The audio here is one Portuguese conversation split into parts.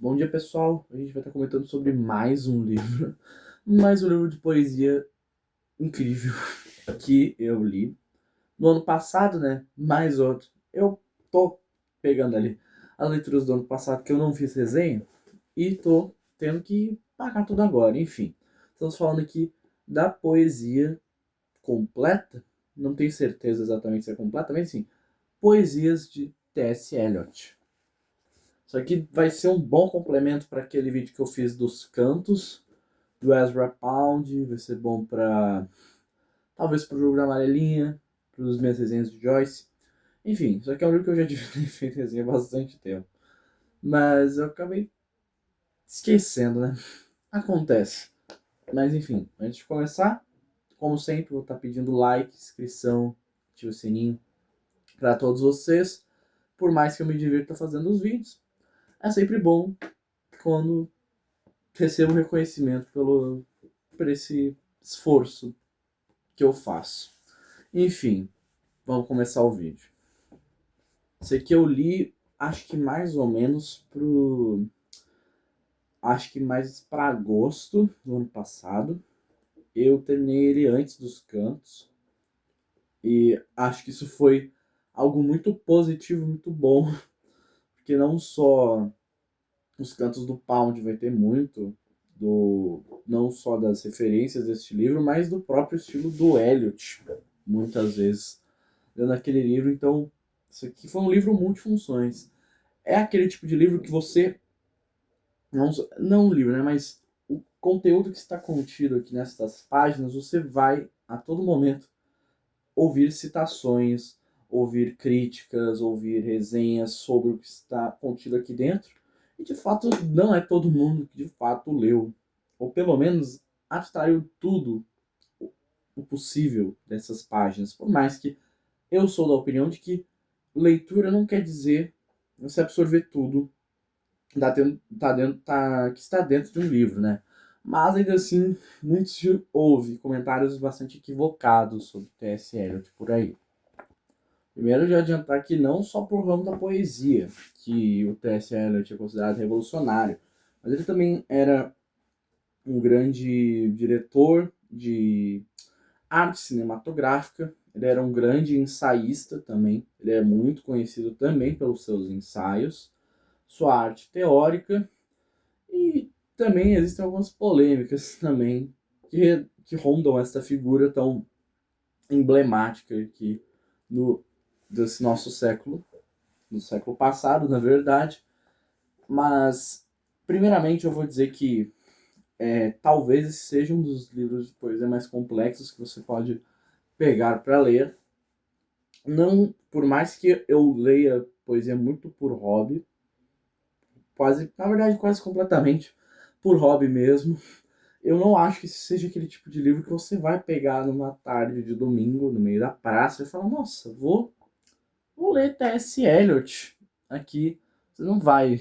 Bom dia, pessoal. A gente vai estar comentando sobre mais um livro, mais um livro de poesia incrível que eu li no ano passado, né? Mais outro. Eu tô pegando ali as leituras do ano passado que eu não fiz resenha e tô tendo que pagar tudo agora. Enfim, estamos falando aqui da poesia completa. Não tenho certeza exatamente se é completa, mas sim, poesias de T.S. Eliot. Isso aqui vai ser um bom complemento para aquele vídeo que eu fiz dos cantos do Ezra Pound. Vai ser bom para talvez para o jogo da amarelinha, para os minhas resenhas de Joyce. Enfim, isso aqui é um livro que eu já devia ter feito resenha há bastante tempo. Mas eu acabei esquecendo, né? Acontece. Mas enfim, antes de começar, como sempre, vou estar pedindo like, inscrição, ative o sininho para todos vocês. Por mais que eu me divirta fazendo os vídeos, é sempre bom quando recebo reconhecimento por esse esforço que eu faço. Enfim, vamos começar o vídeo. Esse aqui eu li, acho que mais ou menos pro... Acho que mais para agosto do ano passado. Eu terminei ele antes dos cantos. E acho que isso foi algo muito positivo, muito bom. Porque não só os cantos do Pound vai ter muito não só das referências deste livro, mas do próprio estilo do Eliot, muitas vezes, lendo aquele livro. Então, isso aqui foi um livro multifunções. É aquele tipo de livro que você, não um livro, né, mas o conteúdo que está contido aqui nessas páginas, você vai, a todo momento, ouvir citações, ouvir críticas, ouvir resenhas sobre o que está contido aqui dentro. E de fato não é todo mundo que de fato leu, ou pelo menos abstraiu tudo o possível dessas páginas. Por mais que eu sou da opinião de que leitura não quer dizer você absorver tudo que está dentro de um livro, né? Mas ainda assim, muitos houve comentários bastante equivocados sobre T.S. Eliot por aí. Primeiro, já adiantar que não só por ramo da poesia, que o T.S. Eliot é considerado revolucionário, mas ele também era um grande diretor de arte cinematográfica, ele era um grande ensaísta também, ele é muito conhecido também pelos seus ensaios, sua arte teórica, e também existem algumas polêmicas também que rondam esta figura tão emblemática aqui no, desse nosso século, no século passado, na verdade. Mas, primeiramente, eu vou dizer que talvez esse seja um dos livros de poesia mais complexos que você pode pegar para ler. Não, por mais que eu leia poesia muito por hobby, quase, na verdade, quase completamente por hobby mesmo, eu não acho que esse seja aquele tipo de livro que você vai pegar numa tarde de domingo, no meio da praça, e falar, nossa, vou ler T.S. Eliot aqui. Você não vai,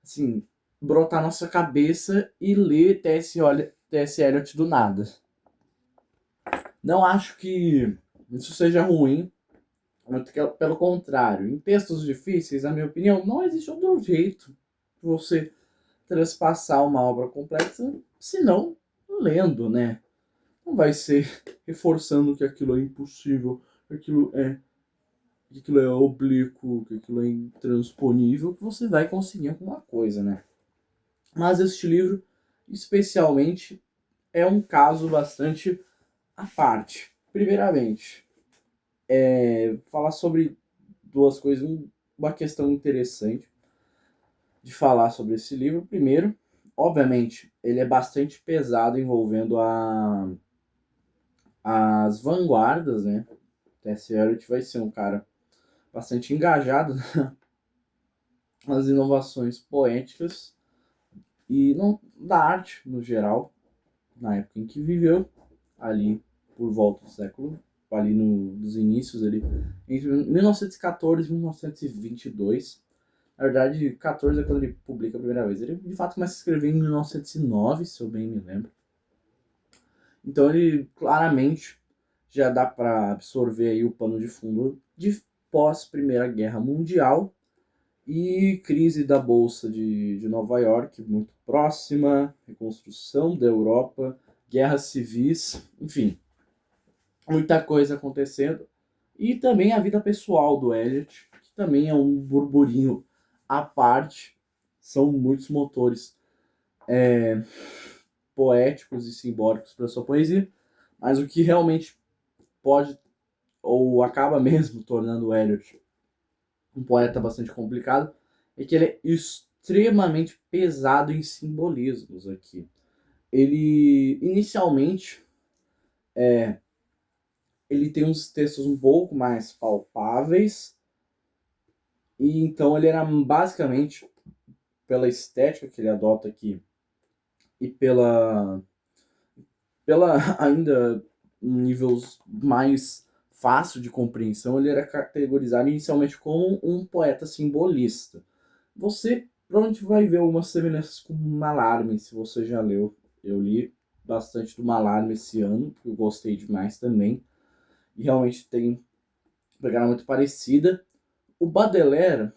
assim, brotar na sua cabeça e ler T.S. Eliot do nada. Não acho que isso seja ruim, pelo contrário. Em textos difíceis, na minha opinião, não existe outro jeito de você transpassar uma obra complexa, senão lendo, né? Não vai ser reforçando que aquilo é impossível, que aquilo é oblíquo, que aquilo é intransponível, que você vai conseguir alguma coisa, né? Mas este livro, especialmente, é um caso bastante à parte. Primeiramente, falar sobre duas coisas, uma questão interessante de falar sobre esse livro. Primeiro, obviamente, ele é bastante pesado envolvendo as vanguardas, né? T.S. Eliot vai ser um cara bastante engajado nas inovações poéticas e não, da arte no geral, na época em que viveu, ali por volta do século, ali dos inícios, ali, entre 1914 e 1922. Na verdade, 14 é quando ele publica a primeira vez. Ele de fato começa a escrever em 1909, se eu bem me lembro. Então ele claramente já dá para absorver aí o pano de fundo de pós Primeira Guerra Mundial E crise da Bolsa de Nova York, muito próxima, reconstrução da Europa, guerras civis, enfim, muita coisa acontecendo. E também a vida pessoal do Eliot, que também é um burburinho à parte. São muitos motores poéticos e simbólicos para sua poesia, mas o que realmente pode ou acaba mesmo tornando o Eliot um poeta bastante complicado é que ele é extremamente pesado em simbolismos aqui. Ele inicialmente ele tem uns textos um pouco mais palpáveis e então ele era basicamente pela estética que ele adota aqui e pela ainda níveis mais fácil de compreensão, ele era categorizado inicialmente como um poeta simbolista. Você provavelmente vai ver algumas semelhanças com Mallarmé, se você já leu. Eu li bastante do Mallarmé esse ano, porque eu gostei demais também. E realmente tem pegada muito parecida. O Baudelaire,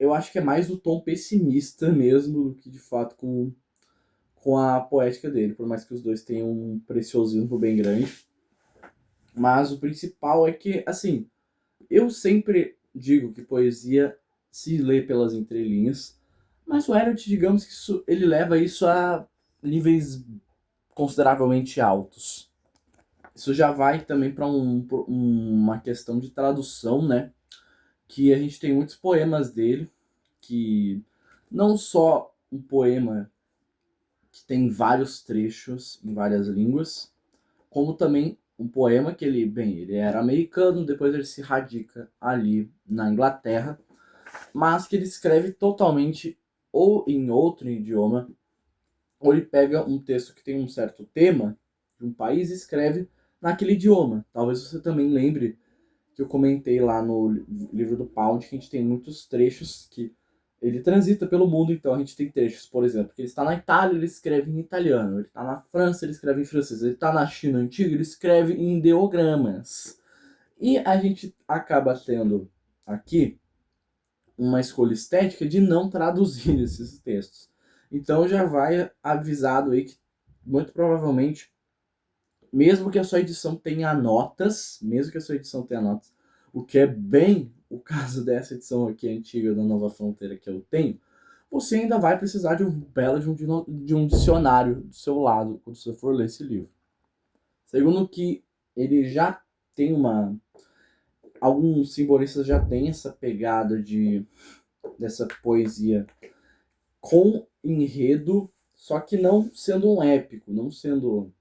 eu acho que é mais do tom pessimista mesmo, do que de fato com a poética dele, por mais que os dois tenham um preciosismo bem grande. Mas o principal é que, assim, eu sempre digo que poesia se lê pelas entrelinhas, mas o Eliot, digamos que ele leva isso a níveis consideravelmente altos. Isso já vai também para uma questão de tradução, né? Que a gente tem muitos poemas dele, que não só um poema que tem vários trechos em várias línguas, como também um poema que ele era americano, depois ele se radica ali na Inglaterra, mas que ele escreve totalmente ou em outro idioma, ou ele pega um texto que tem um certo tema de um país e escreve naquele idioma. Talvez você também lembre que eu comentei lá no livro do Pound, que a gente tem muitos trechos que ele transita pelo mundo, então a gente tem trechos, por exemplo, que ele está na Itália, ele escreve em italiano, ele está na França, ele escreve em francês, ele está na China antiga, ele escreve em ideogramas. E a gente acaba tendo aqui uma escolha estética de não traduzir esses textos. Então já vai avisado aí que muito provavelmente, mesmo que a sua edição tenha notas, o que é bem o caso dessa edição aqui antiga da Nova Fronteira que eu tenho, você ainda vai precisar de um belo de um dicionário do seu lado quando você for ler esse livro. Segundo que ele já tem alguns simbolistas já têm essa pegada dessa poesia com enredo, só que não sendo um épico, não sendo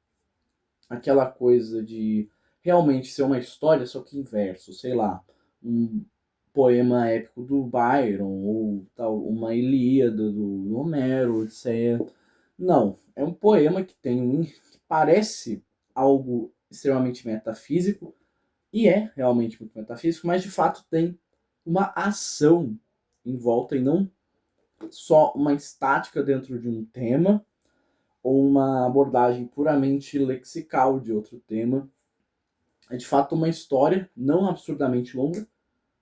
aquela coisa de realmente ser uma história, só que em verso, sei lá, um poema épico do Byron, ou tal, uma Ilíada do Homero, Odisseia. Não, é um poema que que parece algo extremamente metafísico, e é realmente muito metafísico, mas de fato tem uma ação em volta e não só uma estática dentro de um tema ou uma abordagem puramente lexical de outro tema. É de fato uma história não absurdamente longa,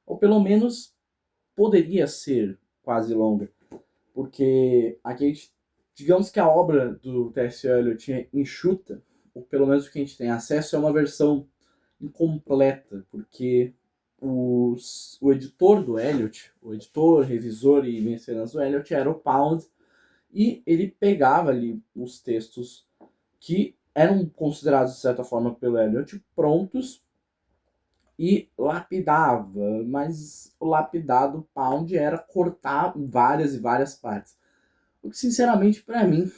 ou pelo menos poderia ser quase longa, porque aqui a gente, digamos que a obra do T.S. Eliot é enxuta, ou pelo menos o que a gente tem acesso é uma versão incompleta, porque o editor do Eliot, o editor, revisor e mecenas do Eliot era o Pound, e ele pegava ali os textos que eram considerados, de certa forma, pelo Eliot prontos e lapidava, mas o lapidado Pound era cortar várias e várias partes. O que, sinceramente, para mim,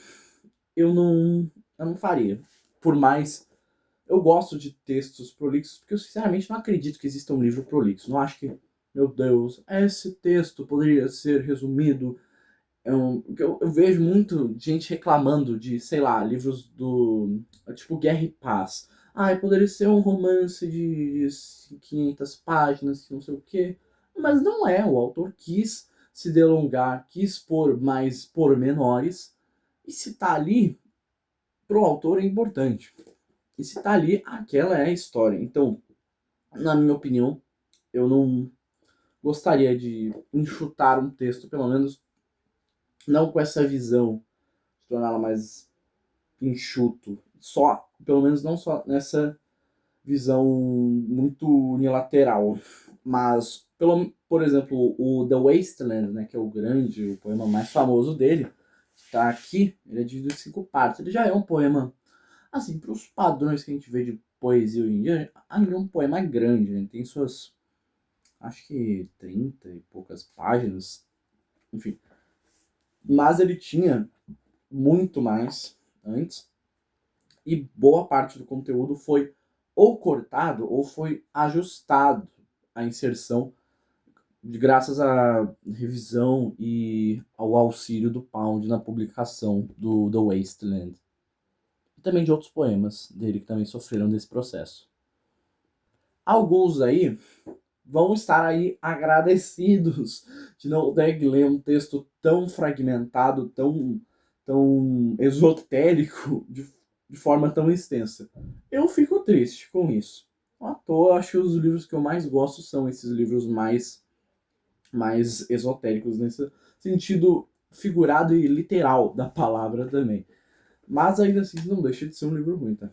eu não faria. Por mais eu gosto de textos prolixos, porque eu sinceramente não acredito que exista um livro prolixo. Não acho que, meu Deus, esse texto poderia ser resumido. Eu vejo muito gente reclamando de, sei lá, livros do. Tipo Guerra e Paz. Ah, poderia ser um romance de 500 páginas, que não sei o quê. Mas não é. O autor quis se delongar, quis pôr mais pormenores. E se tá ali, pro autor é importante. E se tá ali, aquela é a história. Então, na minha opinião, eu não, gostaria de enxutar um texto, pelo menos não com essa visão, de torná-la mais enxuto, só, pelo menos não só nessa visão muito unilateral, mas, por exemplo, o The Wasteland, né, que é o poema mais famoso dele, que está aqui, ele é dividido em 5 partes. Ele já é um poema, assim, para os padrões que a gente vê de poesia hoje em dia, ainda é um poema grande, né? Tem suas, acho que 30 e poucas páginas, enfim. Mas ele tinha muito mais antes, e boa parte do conteúdo foi ou cortado ou foi ajustado à inserção graças à revisão e ao auxílio do Pound na publicação do The Wasteland. E também de outros poemas dele que também sofreram desse processo. Alguns aí vão estar aí agradecidos de não ter que ler um texto tão fragmentado, tão esotérico, de forma tão extensa. Eu fico triste com isso. À toa, acho que os livros que eu mais gosto são esses livros mais esotéricos, nesse sentido figurado e literal da palavra também. Mas ainda assim não deixa de ser um livro ruim, tá?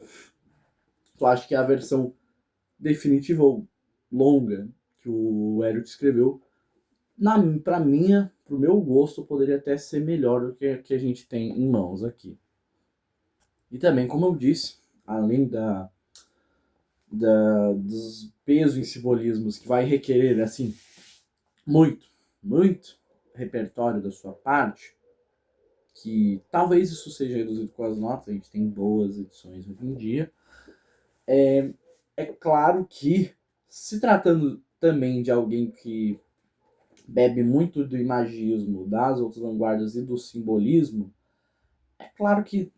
Eu acho que a versão definitiva ou longa que o Eric escreveu, pro meu gosto, poderia até ser melhor do que a que a gente tem em mãos aqui. E também, como eu disse, além dos pesos em simbolismos que vai requerer, assim, muito repertório da sua parte, que talvez isso seja reduzido com as notas, a gente tem boas edições hoje em dia. É claro que, se tratando também de alguém que bebe muito do imagismo, das outras vanguardas e do simbolismo, é claro que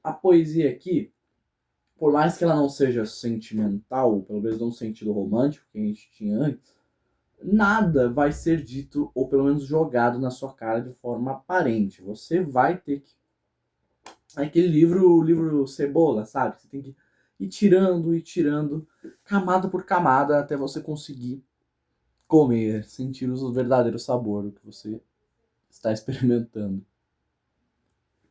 a poesia aqui, por mais que ela não seja sentimental, pelo menos não no sentido romântico que a gente tinha antes, nada vai ser dito, ou pelo menos jogado na sua cara de forma aparente. Você vai ter que... Aquele livro, o livro Cebola, sabe? Você tem que ir tirando, camada por camada, até você conseguir comer, sentir o verdadeiro sabor do que você está experimentando.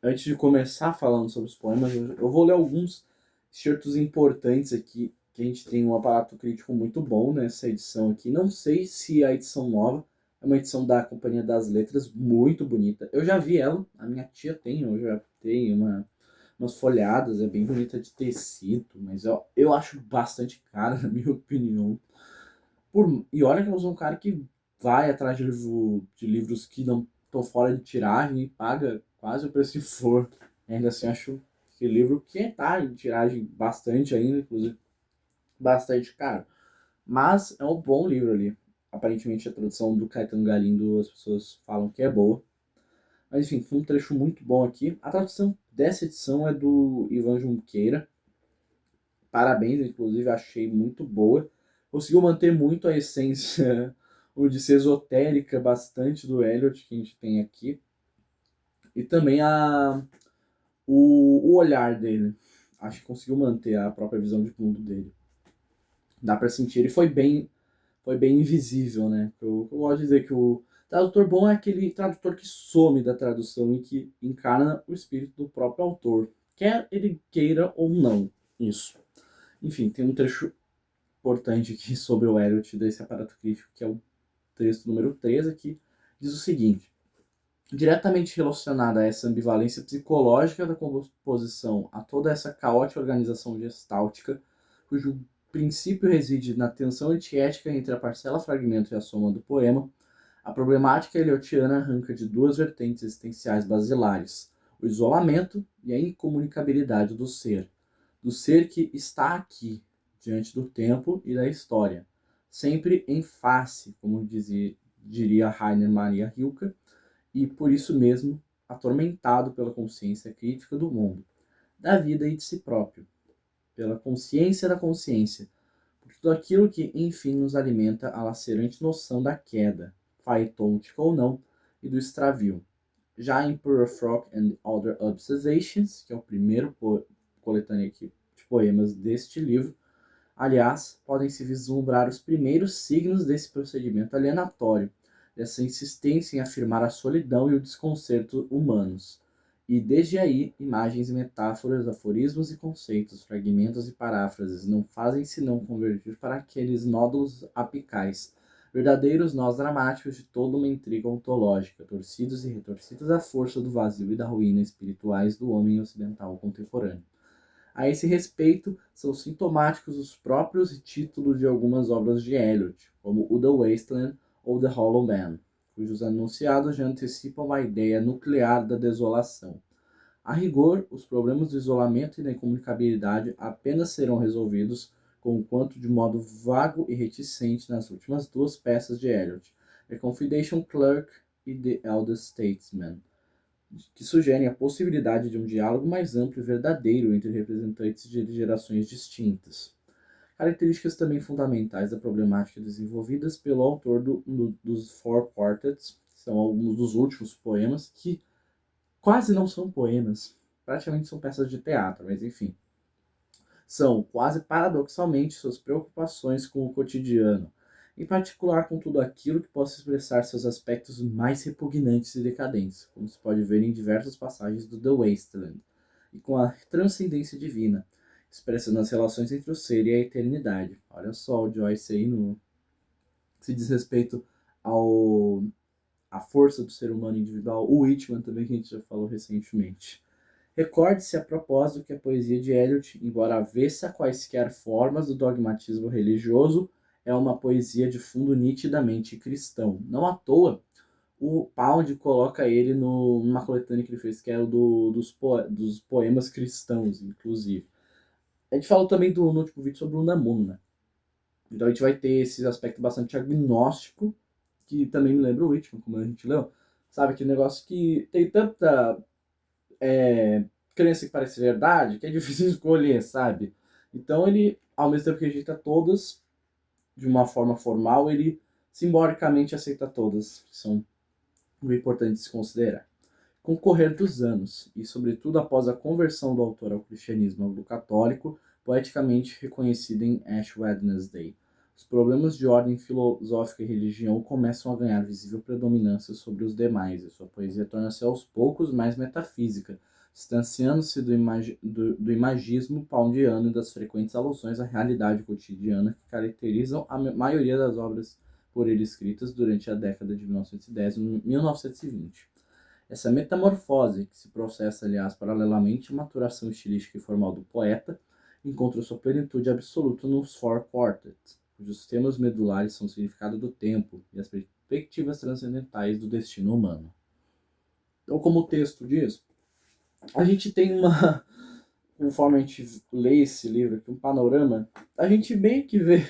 Antes de começar falando sobre os poemas, eu vou ler alguns excertos importantes aqui, que a gente tem um aparato crítico muito bom nessa edição aqui. Não sei se a edição nova é uma edição da Companhia das Letras, muito bonita. Eu já vi ela, a minha tia tem, eu já tenho umas folhadas, é bem bonita de tecido, mas eu acho bastante cara, na minha opinião. E olha que eu sou um cara que vai atrás de livros que não estão fora de tiragem e paga quase o preço que for. Ainda assim, acho que livro que tá em tiragem bastante ainda, inclusive bastante caro. Mas é um bom livro ali. Aparentemente a tradução do Caetano Galindo as pessoas falam que é boa. Mas enfim, foi um trecho muito bom aqui. A tradução dessa edição é do Ivan Junqueira. Parabéns, inclusive, achei muito boa. Conseguiu manter muito a essência de ser esotérica bastante do Eliot que a gente tem aqui. E também o olhar dele. Acho que conseguiu manter a própria visão de mundo dele. Dá pra sentir. Ele foi bem invisível, né? Eu gosto de dizer que o tradutor bom é aquele tradutor que some da tradução e que encarna o espírito do próprio autor. Quer ele queira ou não isso. Enfim, tem um trecho importante aqui sobre o Eliot desse aparato crítico, que é o texto número 13, que diz o seguinte: diretamente relacionada a essa ambivalência psicológica da composição, a toda essa caótica organização gestáltica, cujo princípio reside na tensão antiética entre a parcela fragmento e a soma do poema, a problemática eliotiana arranca de duas vertentes existenciais basilares: o isolamento e a incomunicabilidade do ser que está aqui, diante do tempo e da história, sempre em face, como diria Rainer Maria Rilke, e por isso mesmo atormentado pela consciência crítica do mundo, da vida e de si próprio, pela consciência da consciência, por tudo aquilo que, enfim, nos alimenta a lacerante noção da queda, faetôntica ou não, e do extravio. Já em Pure Frock and Other Observations, que é o primeiro coletânea aqui de poemas deste livro, Aliás, podem-se vislumbrar os primeiros signos desse procedimento alienatório, dessa insistência em afirmar a solidão e o desconcerto humanos. E desde aí, imagens e metáforas, aforismos e conceitos, fragmentos e paráfrases não fazem senão convergir para aqueles nódulos apicais, verdadeiros nós dramáticos de toda uma intriga ontológica, torcidos e retorcidos à força do vazio e da ruína espirituais do homem ocidental contemporâneo. A esse respeito, são sintomáticos os próprios títulos de algumas obras de Eliot, como o The Wasteland ou The Hollow Man, cujos enunciados já antecipam a ideia nuclear da desolação. A rigor, os problemas do isolamento e da incomunicabilidade apenas serão resolvidos, conquanto de modo vago e reticente, nas últimas duas peças de Eliot, The Confidential Clerk e The Elder Statesman, que sugerem a possibilidade de um diálogo mais amplo e verdadeiro entre representantes de gerações distintas. Características também fundamentais da problemática desenvolvidas pelo autor dos Four Quartets, que são alguns dos últimos poemas, que quase não são poemas, praticamente são peças de teatro, mas enfim. São, quase paradoxalmente, suas preocupações com o cotidiano, em particular com tudo aquilo que possa expressar seus aspectos mais repugnantes e decadentes, como se pode ver em diversas passagens do The Wasteland, e com a transcendência divina, expressando as relações entre o ser e a eternidade. Olha só o Joyce aí no que se diz respeito ao a força do ser humano individual, o Whitman também, que a gente já falou recentemente. Recorde-se a propósito que a poesia de Eliot, embora avessa a quaisquer formas do dogmatismo religioso, é uma poesia de fundo nitidamente cristão. Não à toa, o Pound coloca ele numa coletânea que ele fez, que é o dos poemas cristãos, inclusive. A gente falou também no último vídeo sobre o Unamuno, né? Então a gente vai ter esse aspecto bastante agnóstico, que também me lembra o Whitman, como a gente leu. Sabe, aquele negócio que tem tanta crença que parece verdade, que é difícil escolher, sabe? Então ele, ao mesmo tempo que rejeita todas, de uma forma formal, ele simbolicamente aceita todas, que são importantes de se considerar. Com o correr dos anos, e sobretudo após a conversão do autor ao cristianismo do católico, poeticamente reconhecido em Ash Wednesday, os problemas de ordem filosófica e religião começam a ganhar visível predominância sobre os demais, e sua poesia torna-se aos poucos mais metafísica, distanciando-se do imagismo poundiano e das frequentes alusões à realidade cotidiana que caracterizam a maioria das obras por ele escritas durante a década de 1910 e 1920. Essa metamorfose, que se processa, aliás, paralelamente à maturação estilística e formal do poeta, encontra sua plenitude absoluta nos Four Quartets, cujos temas medulares são o significado do tempo e as perspectivas transcendentais do destino humano. Então, como o texto diz, a gente tem conforme a gente lê esse livro aqui, um panorama, a gente meio que vê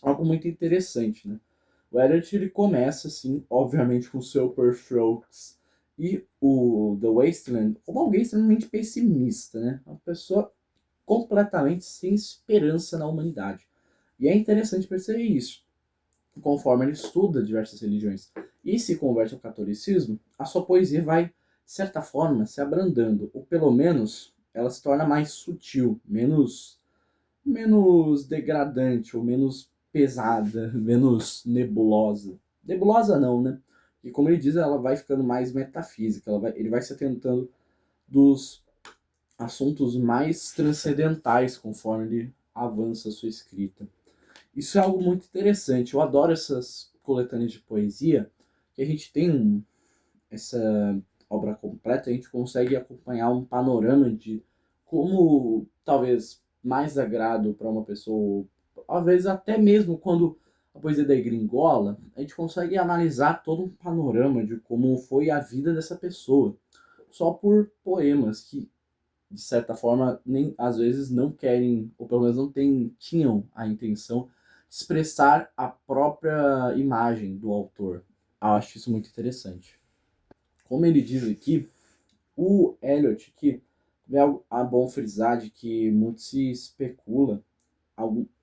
algo muito interessante, né? O Eliot, ele começa, assim, obviamente, com Super Strokes e o The Wasteland como alguém extremamente pessimista, né? Uma pessoa completamente sem esperança na humanidade. E é interessante perceber isso. Conforme ele estuda diversas religiões e se converte ao catolicismo, a sua poesia vai, de certa forma, se abrandando, ou pelo menos ela se torna mais sutil, menos degradante, ou menos pesada, menos nebulosa. Nebulosa não, né? E como ele diz, ela vai ficando mais metafísica, ele vai se atentando dos assuntos mais transcendentais conforme ele avança a sua escrita. Isso é algo muito interessante. Eu adoro essas coletâneas de poesia, que a gente tem essa obra completa, a gente consegue acompanhar um panorama de como talvez mais agrado para uma pessoa, às vezes até mesmo quando a poesia da gringola, a gente consegue analisar todo um panorama de como foi a vida dessa pessoa, só por poemas que de certa forma nem às vezes não querem, ou pelo menos não tinham a intenção de expressar a própria imagem do autor. Eu acho isso muito interessante. Como ele diz aqui, o Eliot, que é bom frisar de que muito se especula,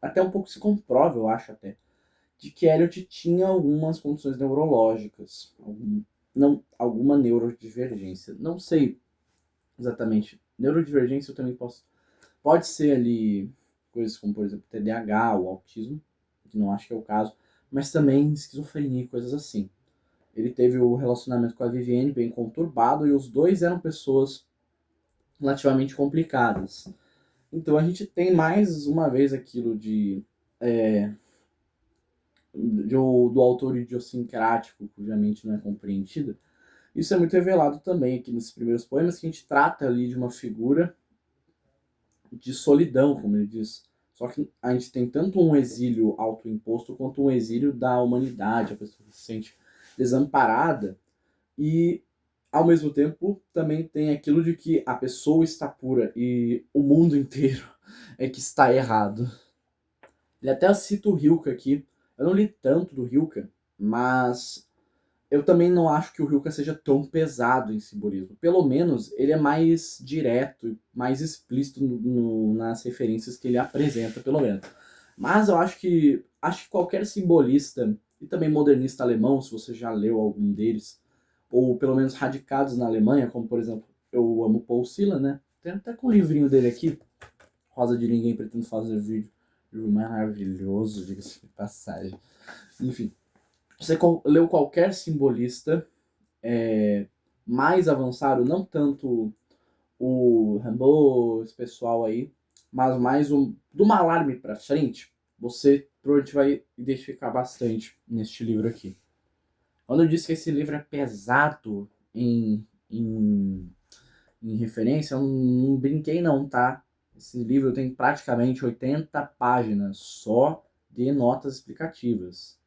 até um pouco se comprova, eu acho até, de que Eliot tinha algumas condições neurológicas, alguma neurodivergência. Não sei exatamente. Neurodivergência eu também pode ser ali coisas como, por exemplo, TDAH ou autismo, que não acho que é o caso, mas também esquizofrenia e coisas assim. Ele teve o relacionamento com a Vivienne bem conturbado e os dois eram pessoas relativamente complicadas. Então a gente tem mais uma vez aquilo do autor idiosincrático, cuja mente não é compreendida. Isso é muito revelado também aqui nesses primeiros poemas, que a gente trata ali de uma figura de solidão, como ele diz. Só que a gente tem tanto um exílio autoimposto quanto um exílio da humanidade, a pessoa se sente desamparada e ao mesmo tempo também tem aquilo de que a pessoa está pura e o mundo inteiro é que está errado. Ele até cita o Rilke aqui. Eu não li tanto do Rilke, mas eu também não acho que o Rilke seja tão pesado em simbolismo. Pelo menos ele é mais direto e mais explícito nas referências que ele apresenta, pelo menos. Mas eu acho que qualquer simbolista e também modernista alemão, se você já leu algum deles, ou pelo menos radicados na Alemanha, como por exemplo, eu amo Paul Celan, né? Tem até com o livrinho dele aqui, Rosa de Ninguém Pretendo Fazer Vídeo. Livro maravilhoso, diga-se de passagem. Enfim, você leu qualquer simbolista mais avançado, não tanto o Rimbaud, esse pessoal aí, mas mais do Mallarmé pra frente, você provavelmente vai identificar bastante neste livro aqui. Quando eu disse que esse livro é pesado em referência, eu não brinquei não, tá? Esse livro tem praticamente 80 páginas só de notas explicativas.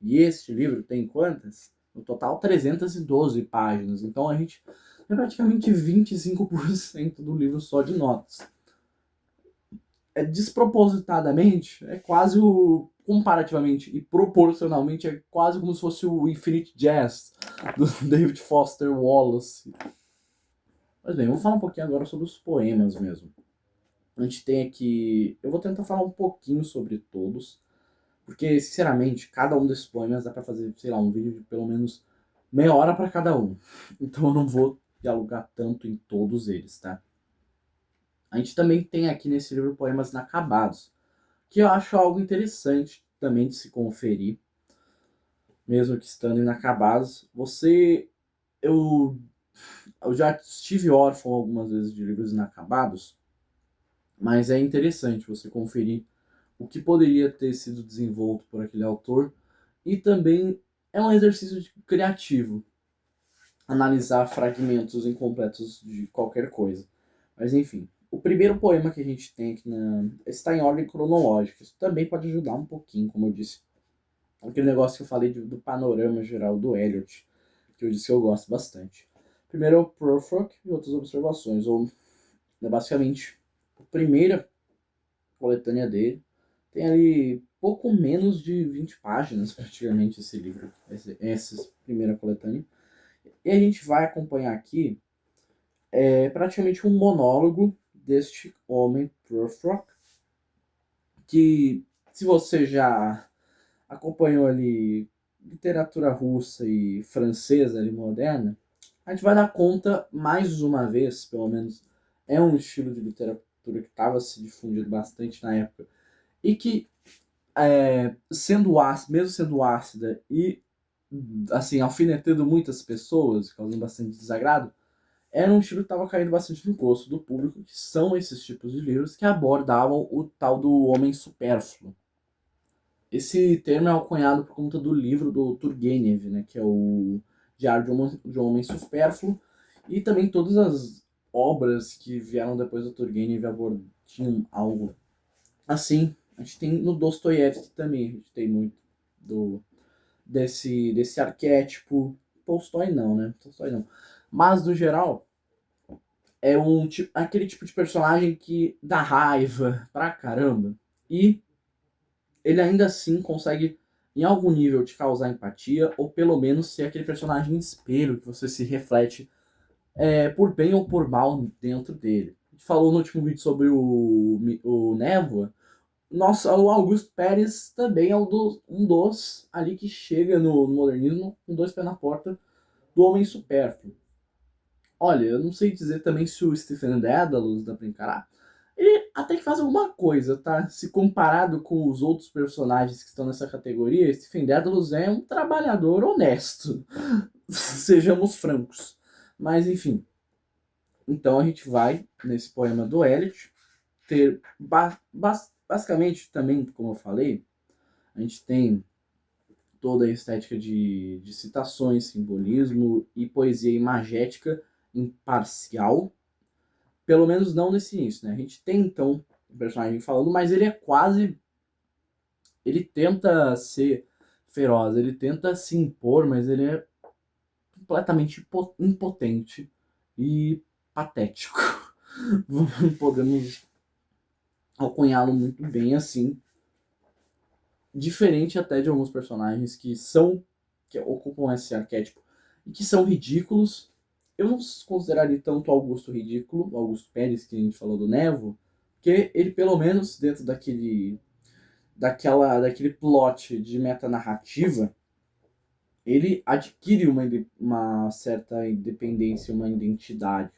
E este livro tem quantas? No total, 312 páginas. Então a gente tem praticamente 25% do livro só de notas. Despropositadamente, é quase comparativamente e proporcionalmente, é quase como se fosse o Infinite Jest do David Foster Wallace. Mas bem, eu vou falar um pouquinho agora sobre os poemas mesmo. A gente tem aqui. Eu vou tentar falar um pouquinho sobre todos, porque, sinceramente, cada um desses poemas dá pra fazer, sei lá, um vídeo de pelo menos meia hora pra cada um. Então eu não vou dialogar tanto em todos eles, tá? A gente também tem aqui nesse livro poemas inacabados, que eu acho algo interessante também de se conferir, mesmo que estando inacabados. Eu já estive órfão algumas vezes de livros inacabados, mas é interessante você conferir o que poderia ter sido desenvolto por aquele autor e também é um exercício criativo analisar fragmentos incompletos de qualquer coisa. Mas enfim, o primeiro poema que a gente tem aqui está em ordem cronológica. Isso também pode ajudar um pouquinho, como eu disse. Aquele negócio que eu falei do panorama geral do Eliot, que eu disse que eu gosto bastante. Primeiro é o Prufrock e outras observações, ou basicamente a primeira coletânea dele. Tem ali pouco menos de 20 páginas, praticamente, esse livro, essa primeira coletânea. E a gente vai acompanhar aqui praticamente um monólogo deste homem, Prufrock, que, se você já acompanhou ali literatura russa e francesa ali moderna, a gente vai dar conta, mais uma vez, pelo menos, é um estilo de literatura que estava se difundindo bastante na época, e que, sendo ácida, mesmo sendo ácida e assim, alfinetando muitas pessoas, causando bastante desagrado, era um estilo que estava caindo bastante no gosto do público, que são esses tipos de livros que abordavam o tal do homem supérfluo. Esse termo é alcunhado por conta do livro do Turgenev, né, que é o Diário de um Homem Supérfluo, e também todas as obras que vieram depois do Turgenev abordam algo assim. A gente tem no Dostoiévski também, a gente tem muito desse arquétipo. Tolstói não, né? Tolstói não. Mas, no geral, é aquele tipo de personagem que dá raiva pra caramba. E ele ainda assim consegue, em algum nível, te causar empatia, ou pelo menos ser aquele personagem espelho que você se reflete por bem ou por mal dentro dele. A gente falou no último vídeo sobre o Névoa. Nossa, o Augusto Pérez também é um dos ali que chega no modernismo com dois pés na porta do homem supérfluo. Olha, eu não sei dizer também se o Stephen Dedalus dá pra encarar. ele até que faz alguma coisa, tá? Se comparado com os outros personagens que estão nessa categoria, Stephen Dedalus é um trabalhador honesto. Sejamos francos. Mas, enfim. Então a gente vai, nesse poema do Eliot, ter basicamente também, como eu falei, a gente tem toda a estética de citações, simbolismo e poesia imagética imparcial, pelo menos não nesse início, né? A gente tem, então, o personagem falando, mas ele é quase... Ele tenta ser feroz, ele tenta se impor, mas ele é completamente impotente e patético. Podemos alcunhá-lo muito bem assim. Diferente até de alguns personagens que ocupam esse arquétipo e que são ridículos. Eu não consideraria tanto Augusto ridículo, Augusto Pérez, que a gente falou do Nevo, que ele pelo menos dentro daquele plot de metanarrativa, ele adquire uma certa independência, uma identidade.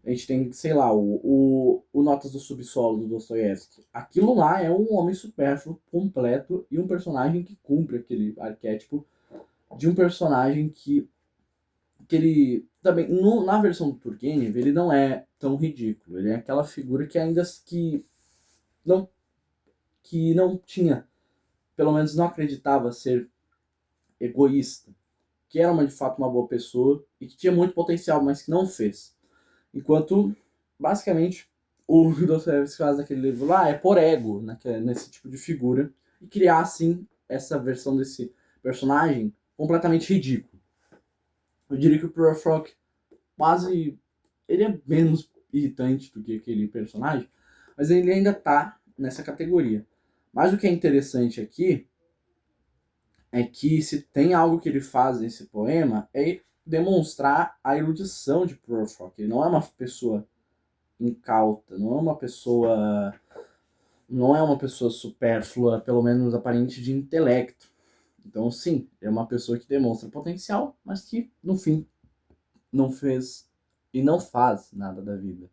A gente tem, sei lá, o Notas do Subsolo, do Dostoiévski. Aquilo lá é um homem supérfluo, completo, e um personagem que cumpre aquele arquétipo de um personagem que ele também, na versão do Turgenev, ele não é tão ridículo. Ele é aquela figura que ainda não, que não tinha, pelo menos não acreditava ser egoísta, que era de fato uma boa pessoa e que tinha muito potencial, mas que não fez. Enquanto, basicamente, o Dostoiévski faz naquele livro lá é por ego, nesse tipo de figura, e criar, assim, essa versão desse personagem completamente ridículo. Eu diria que o Prufrock quase... Ele é menos irritante do que aquele personagem, mas ele ainda tá nessa categoria. Mas o que é interessante aqui é que se tem algo que ele faz nesse poema é demonstrar a erudição de Prufrock. Ele não é uma pessoa incauta, não é uma pessoa supérflua, pelo menos aparente de intelecto. Então, sim, é uma pessoa que demonstra potencial, mas que, no fim, não fez e não faz nada da vida.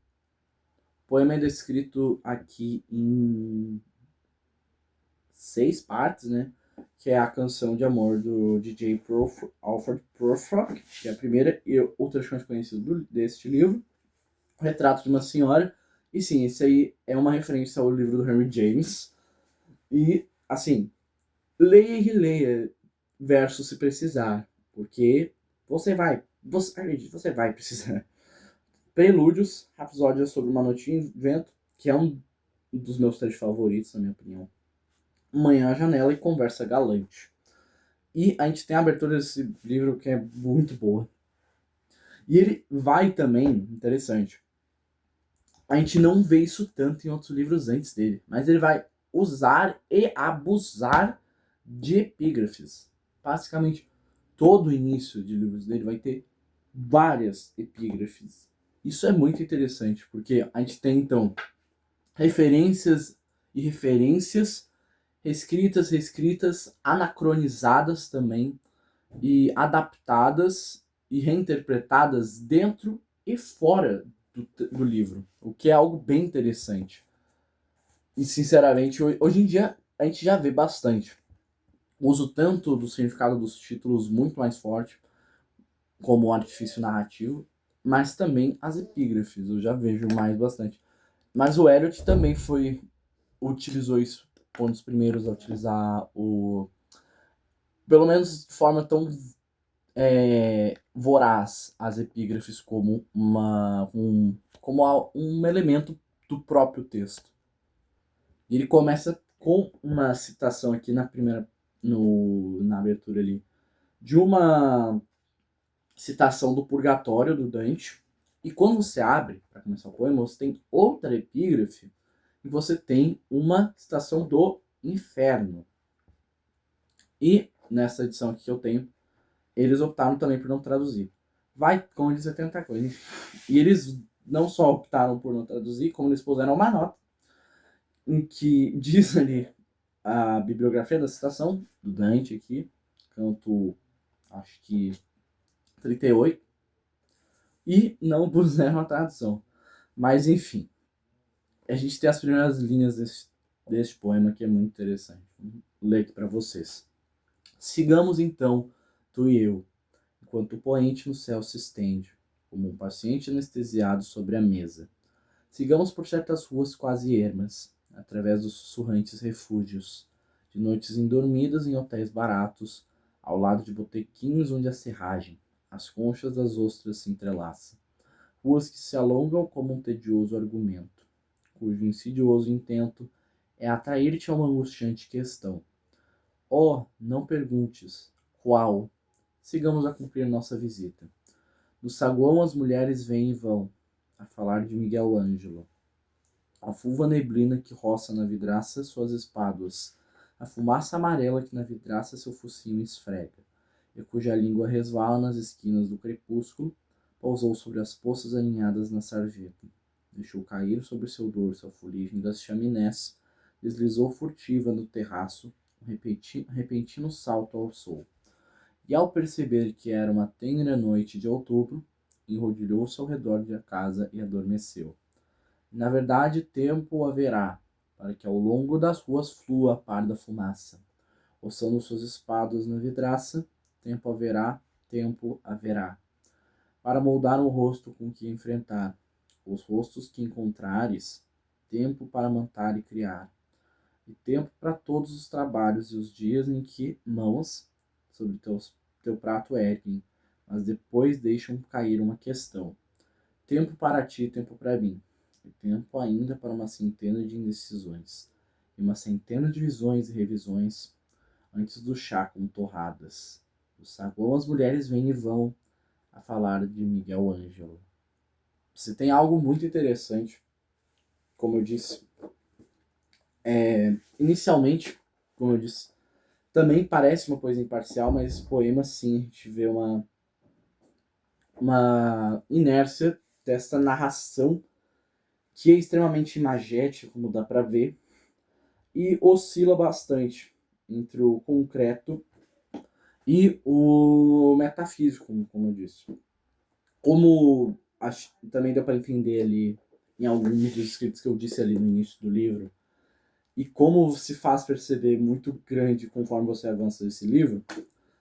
O poema é descrito aqui em 6 partes, né? Que é a canção de amor do DJ Alfred Prufrock, que é a primeira e o trecho mais conhecido deste livro. O Retrato de uma Senhora. E sim, esse aí é uma referência ao livro do Henry James. E, assim, leia e releia verso se precisar, porque você vai precisar. Prelúdios, Rapsódia sobre uma noite de vento, que é um dos meus 3 favoritos, na minha opinião. Manhã à janela e Conversa galante. E a gente tem a abertura desse livro que é muito boa. E ele vai também, interessante, a gente não vê isso tanto em outros livros antes dele, mas ele vai usar e abusar de epígrafes. Basicamente, todo o início de livros dele vai ter várias epígrafes. Isso é muito interessante, porque a gente tem, então, referências e referências, reescritas, anacronizadas também, e adaptadas e reinterpretadas dentro e fora do livro, o que é algo bem interessante. E, sinceramente, hoje em dia a gente já vê bastante. O uso tanto do significado dos títulos muito mais forte, como o artifício narrativo, mas também as epígrafes, eu já vejo mais bastante. Mas o Eliot também utilizou isso, foi um dos primeiros a utilizar pelo menos de forma tão voraz as epígrafes como um elemento do próprio texto. E ele começa com uma citação aqui na abertura ali, de uma citação do Purgatório do Dante. E quando você abre, para começar o poema, você tem outra epígrafe e você tem uma citação do Inferno. E nessa edição aqui que eu tenho, eles optaram também por não traduzir. Vai, como eles é tanta coisa. E eles não só optaram por não traduzir, como eles puseram uma nota em que diz ali a bibliografia da citação do Dante aqui, canto, acho que 38, e não puseram a tradução. Mas, enfim, a gente tem as primeiras linhas deste poema que é muito interessante. Vou ler aqui para vocês. Sigamos então, tu e eu, enquanto o poente no céu se estende, como um paciente anestesiado sobre a mesa. Sigamos por certas ruas quase ermas, através dos sussurrantes refúgios, de noites indormidas em hotéis baratos, ao lado de botequins onde a serragem, as conchas das ostras se entrelaçam. Ruas que se alongam como um tedioso argumento, cujo insidioso intento é atrair-te a uma angustiante questão. Oh, não perguntes, qual? Sigamos a cumprir nossa visita. No saguão as mulheres vêm e vão, a falar de Miguel Ângelo. A fulva neblina que roça na vidraça suas espáduas, a fumaça amarela que na vidraça seu focinho esfrega, e cuja língua resvala nas esquinas do crepúsculo, pousou sobre as poças aninhadas na sarjeta, deixou cair sobre seu dorso a fuligem das chaminés, deslizou furtiva no terraço, um repentino salto ao sol. E ao perceber que era uma tênue noite de outubro, enrodilhou-se ao redor da casa e adormeceu. Na verdade, tempo haverá, para que ao longo das ruas flua a parda fumaça. Roçando suas espadas na vidraça, tempo haverá. Para moldar um rosto com que enfrentar os rostos que encontrares, tempo para mantar e criar. E tempo para todos os trabalhos e os dias em que mãos sobre teu prato erguem, mas depois deixam cair uma questão. Tempo para ti, tempo para mim. E tempo ainda para uma centena de indecisões. E uma centena de visões e revisões antes do chá com torradas. Do saguão as mulheres vêm e vão a falar de Miguel Ângelo. Você tem algo muito interessante, como eu disse. Inicialmente, como eu disse, também parece uma coisa imparcial, mas esse poema sim, a gente vê uma inércia dessa narração que é extremamente imagética, como dá para ver, e oscila bastante entre o concreto e o metafísico, como eu disse. Como também deu para entender ali em alguns dos escritos que eu disse ali no início do livro, e como se faz perceber muito grande conforme você avança nesse livro,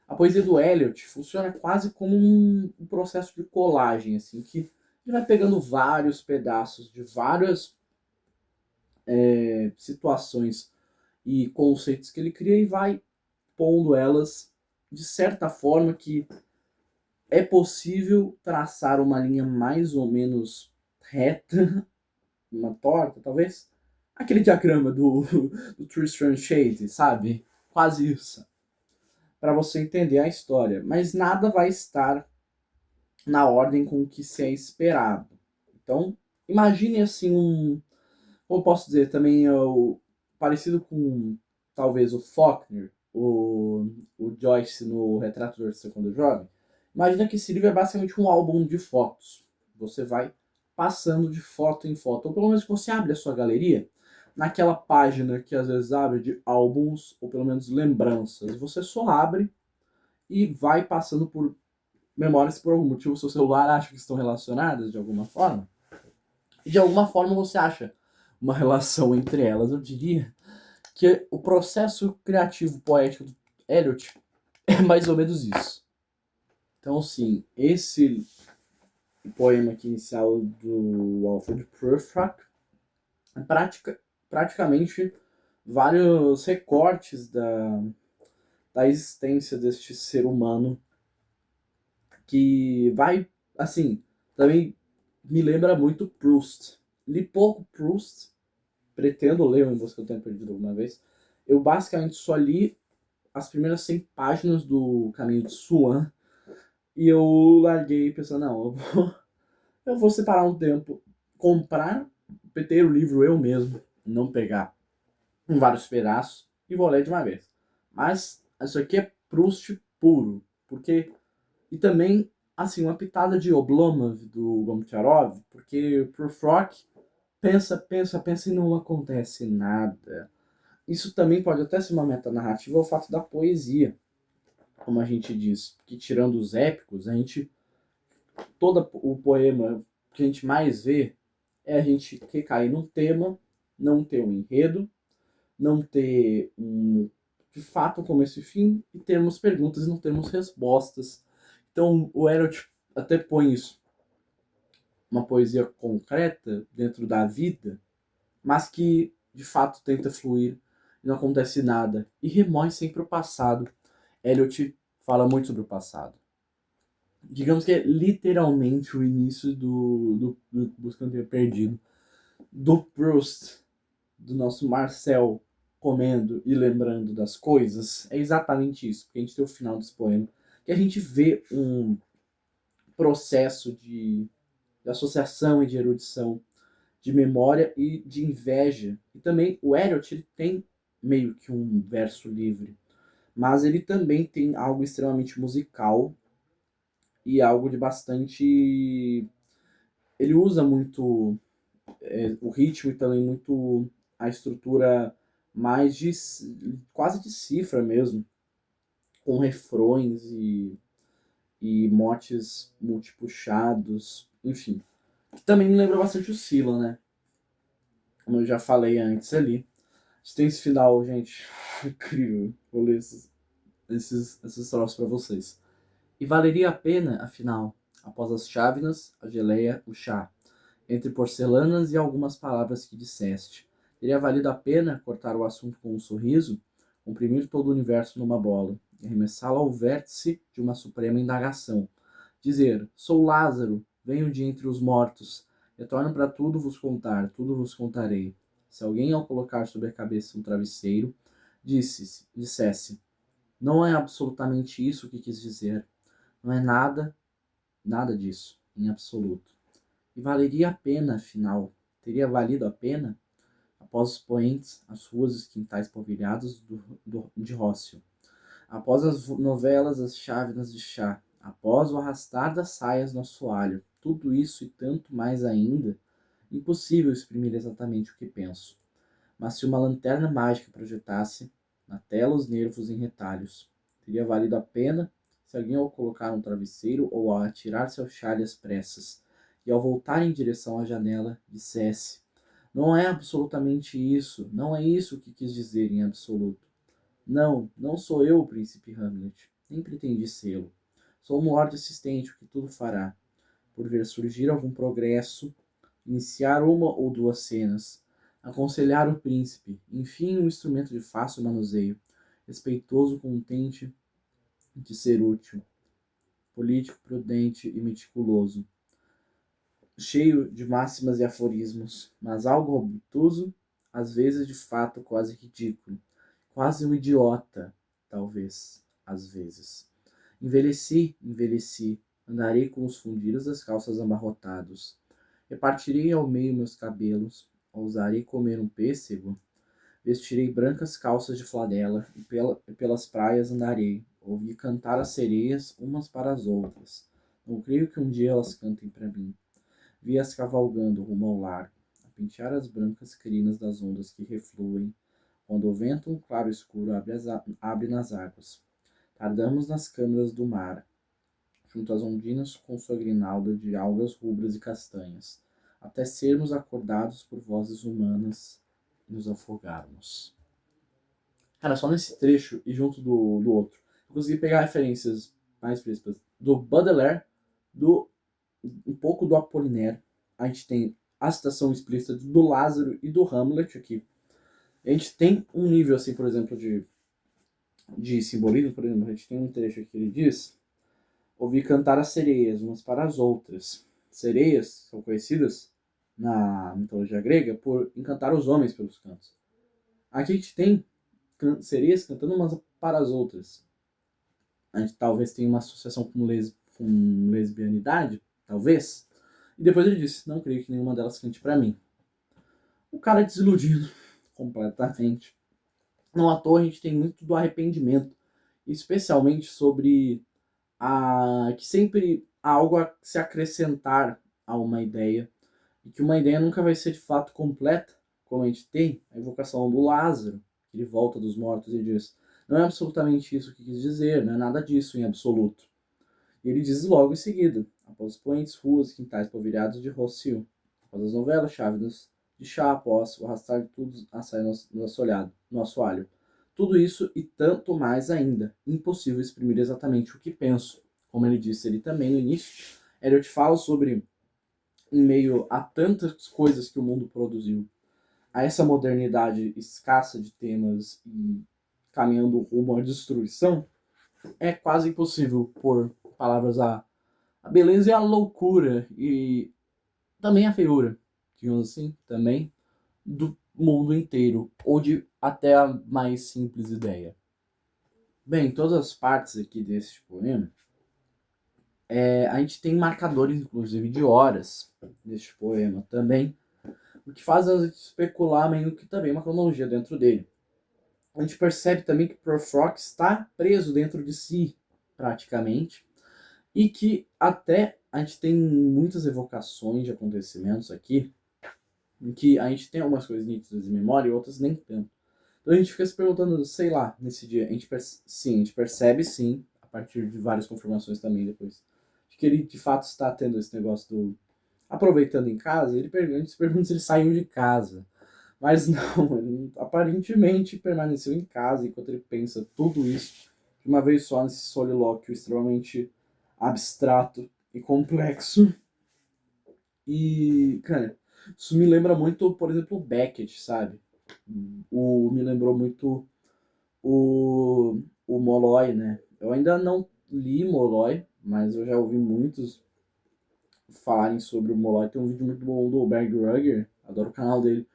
a poesia do Eliot funciona quase como um processo de colagem, assim, que ele vai pegando vários pedaços de várias situações e conceitos que ele cria e vai pondo elas de certa forma que é possível traçar uma linha mais ou menos reta, uma torta, talvez. Aquele diagrama do Tristram Shade, sabe? Quase isso. Para você entender a história. Mas nada vai estar na ordem com o que se é esperado. Então, imagine assim como posso dizer, também parecido com talvez o Faulkner, o Joyce no Retrato do Artista quando jovem. Imagina que esse livro é basicamente um álbum de fotos. Você vai passando de foto em foto, ou pelo menos você abre a sua galeria naquela página que às vezes abre de álbuns, ou pelo menos lembranças. Você só abre e vai passando por memórias que por algum motivo o seu celular acha que estão relacionadas de alguma forma. E de alguma forma você acha uma relação entre elas. Eu diria que o processo criativo poético do Eliot é mais ou menos isso. Então, sim, esse poema aqui inicial do Alfred Prufrock é praticamente vários recortes da existência deste ser humano que vai, assim, também me lembra muito Proust. Li pouco Proust, pretendo ler Em Busca do Tempo Perdido alguma vez. Eu basicamente só li as primeiras 100 páginas do Caminho de Swan e eu larguei pensando, não, eu vou separar um tempo, comprar, ter o livro eu mesmo, não pegar em vários pedaços e vou ler de uma vez. Mas isso aqui é Proust puro, porque e também assim uma pitada de Oblomov do Goncharov, porque Prufrock pensa e não acontece nada. Isso também pode até ser uma metanarrativa ao fato da poesia, como a gente diz, que tirando os épicos, a gente todo o poema que a gente mais vê é a gente recair num tema, não ter um enredo, não ter de fato um começo e fim, e termos perguntas e não termos respostas. Então o Elliot até põe isso, uma poesia concreta dentro da vida, mas que de fato tenta fluir e não acontece nada, e remói sempre o passado. Elliot fala muito sobre o passado. Digamos que é literalmente o início do Buscando o Tempo Perdido. Do Proust, do nosso Marcel comendo e lembrando das coisas, é exatamente isso. Porque a gente tem o final desse poema, que a gente vê um processo de associação e de erudição, de memória e de inveja. E também o Eliot ele tem meio que um verso livre, mas ele também tem algo extremamente musical e algo de bastante. Ele usa muito o ritmo e também muito a estrutura mais de quase de cifra mesmo, com refrões e motes multipuxados, enfim. Que também me lembra bastante o Sila, né? Como eu já falei antes ali. Tem esse final, gente, incrível. Vou ler esses troços pra vocês. E valeria a pena, afinal, após as chávenas, a geleia, o chá, entre porcelanas e algumas palavras que disseste. Teria valido a pena cortar o assunto com um sorriso, comprimir todo o universo numa bola e arremessá-lo ao vértice de uma suprema indagação. Dizer: sou Lázaro, venho de entre os mortos, retorno para tudo vos contar, tudo vos contarei. Se alguém, ao colocar sobre a cabeça um travesseiro, dissesse: não é absolutamente isso que quis dizer, não é nada, nada disso, em absoluto. E valeria a pena, afinal, teria valido a pena, após os poentes, as ruas e os quintais polvilhados de Rócio, após as novelas, as chávenas de chá, após o arrastar das saias no assoalho, tudo isso e tanto mais ainda, impossível exprimir exatamente o que penso. Mas se uma lanterna mágica projetasse na tela os nervos em retalhos, teria valido a pena se alguém ao colocar um travesseiro ou ao atirar-se ao chale às pressas, e ao voltar em direção à janela, dissesse: não é absolutamente isso, não é isso que quis dizer em absoluto. Não, não sou eu o príncipe Hamlet, nem pretendi sê-lo. Sou um lorde assistente, o que tudo fará, por ver surgir algum progresso, iniciar uma ou duas cenas, aconselhar o príncipe, enfim um instrumento de fácil manuseio, respeitoso, contente de ser útil, político, prudente e meticuloso, cheio de máximas e aforismos, mas algo obtuso, às vezes de fato quase ridículo, quase um idiota, talvez, às vezes. Envelheci, andarei com os fundidos das calças amarrotados, repartirei ao meio meus cabelos, ousarei comer um pêssego, vestirei brancas calças de flanela e pelas praias andarei, ouvi cantar as sereias umas para as outras. Não creio que um dia elas cantem para mim. Vi-as cavalgando rumo ao largo, a pentear as brancas crinas das ondas que refluem, quando o vento um claro escuro abre nas águas. Tardamos nas câmaras do mar, junto às ondinas com sua grinalda de algas rubras e castanhas, até sermos acordados por vozes humanas e nos afogarmos. Cara, só nesse trecho e junto do outro, eu consegui pegar referências mais principais do Baudelaire, um pouco do Apollinaire. A gente tem a citação explícita do Lázaro e do Hamlet aqui. A gente tem um nível, assim, por exemplo, de simbolismo. Por exemplo, a gente tem um trecho aqui que ele diz: ouvi cantar as sereias umas para as outras. Sereias são conhecidas na mitologia grega por encantar os homens pelos cantos. Aqui a gente tem sereias cantando umas para as outras. A gente talvez tenha uma associação com lesbianidade, talvez. E depois ele disse: não creio que nenhuma delas cante para mim. O cara é desiludido completamente. Não à toa a gente tem muito do arrependimento, especialmente sobre que sempre há algo a se acrescentar a uma ideia, e que uma ideia nunca vai ser de fato completa, como a gente tem a evocação do Lázaro, que ele volta dos mortos e diz: não é absolutamente isso que quis dizer, não é nada disso em absoluto. E ele diz logo em seguida: após os poentes, ruas e quintais polvilhados de Rocio, após as novelas, chávenas de chá após o arrastar de tudo a sair no assoalho. Tudo isso e tanto mais ainda. Impossível exprimir exatamente o que penso. Como ele disse ali também no início, Eliot fala sobre, em meio a tantas coisas que o mundo produziu, a essa modernidade escassa de temas e caminhando rumo à destruição, é quase impossível pôr palavras a beleza e a loucura e também a feiura, digamos assim, também do mundo inteiro, ou de até a mais simples ideia. Bem, todas as partes aqui desse poema, a gente tem marcadores, inclusive, de horas deste poema também, o que faz a gente especular meio que também uma cronologia dentro dele. A gente percebe também que Prufrock está preso dentro de si, praticamente, e que até a gente tem muitas evocações de acontecimentos aqui, em que a gente tem algumas coisas nítidas de memória e outras nem tanto. Então a gente fica se perguntando, sei lá, nesse dia, sim, a gente percebe sim, a partir de várias confirmações também depois, de que ele de fato está tendo esse negócio do aproveitando em casa, a gente se pergunta se ele saiu de casa. Mas não, ele aparentemente permaneceu em casa enquanto ele pensa tudo isso de uma vez só nesse solilóquio extremamente abstrato e complexo. E, cara, isso me lembra muito, por exemplo, o Beckett, sabe? Me lembrou muito o Molloy, né? Eu ainda não li Molloy, mas eu já ouvi muitos falarem sobre o Molloy. Tem um vídeo muito bom do Berg Rugger, adoro o canal dele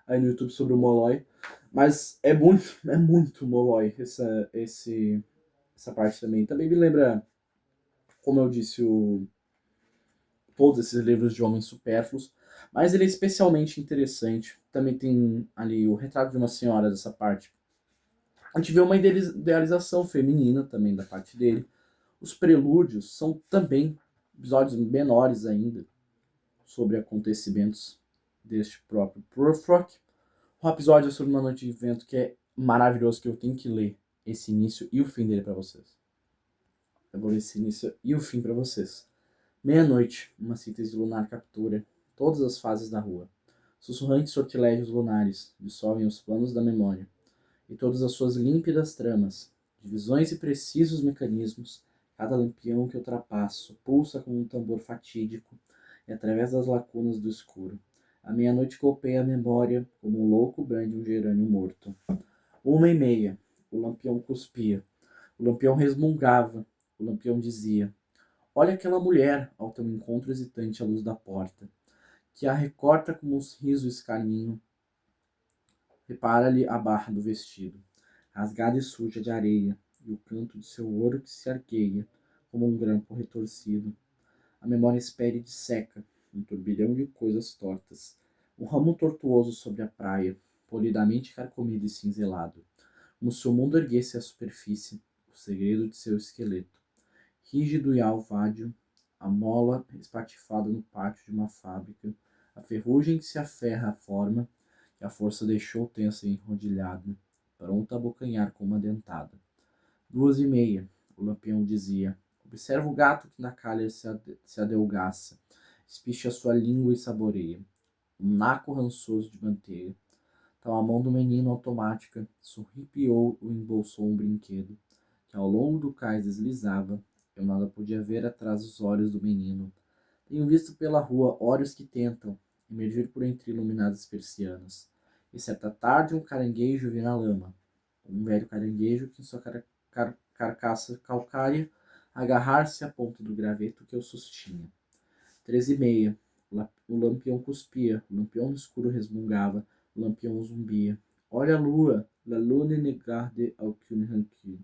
aí no YouTube sobre o Molloy. Mas é muito Molloy essa parte também. Também me lembra, como eu disse, todos esses livros de homens supérfluos. Mas ele é especialmente interessante. Também tem ali o retrato de uma senhora dessa parte. A gente vê uma idealização feminina também da parte dele. Os prelúdios são também episódios menores ainda sobre acontecimentos deste próprio Prufrock. Um episódio sobre uma noite de vento que é maravilhoso, que eu tenho que ler esse início e o fim dele para vocês. Eu vou ler esse início e o fim para vocês. Meia-noite, uma síntese lunar captura todas as fases da rua. Sussurrantes sortilégios lunares dissolvem os planos da memória e todas as suas límpidas tramas, divisões e precisos mecanismos, cada lampião que ultrapasso pulsa como um tambor fatídico e através das lacunas do escuro. A meia-noite golpeia a memória como um louco brande um gerânio morto. 1h30, o lampião cuspia, o lampião resmungava, o lampião dizia: olha aquela mulher ao teu encontro hesitante à luz da porta, que a recorta como um riso escarninho. Repara-lhe a barra do vestido, rasgada e suja de areia, e o canto de seu ouro que se arqueia, como um grampo retorcido. A memória espere de seca, um turbilhão de coisas tortas, um ramo tortuoso sobre a praia, polidamente carcomido e cinzelado, como se o mundo erguesse à superfície o segredo de seu esqueleto. Rígido e alvádio, a mola espatifada no pátio de uma fábrica, a ferrugem que se aferra à forma, que a força deixou tensa e enrodilhada, pronta a abocanhar com uma dentada. 2h30, o lampião dizia. Observa o gato que na calha se adelgaça, espicha a sua língua e saboreia. Um naco rançoso de manteiga. Então a mão do menino automática sorripiou e embolsou um brinquedo, que ao longo do cais deslizava. Eu nada podia ver atrás dos olhos do menino. Tenho visto pela rua olhos que tentam emergir por entre iluminadas persianas. E certa tarde um caranguejo vi na lama. Um velho caranguejo que em sua carcaça calcária agarrar-se à ponta do graveto que eu sustinha. 3h30. O lampião cuspia, o lampião no escuro resmungava, o lampião zumbia. Olha a lua, la lune ne garde aucune rancune.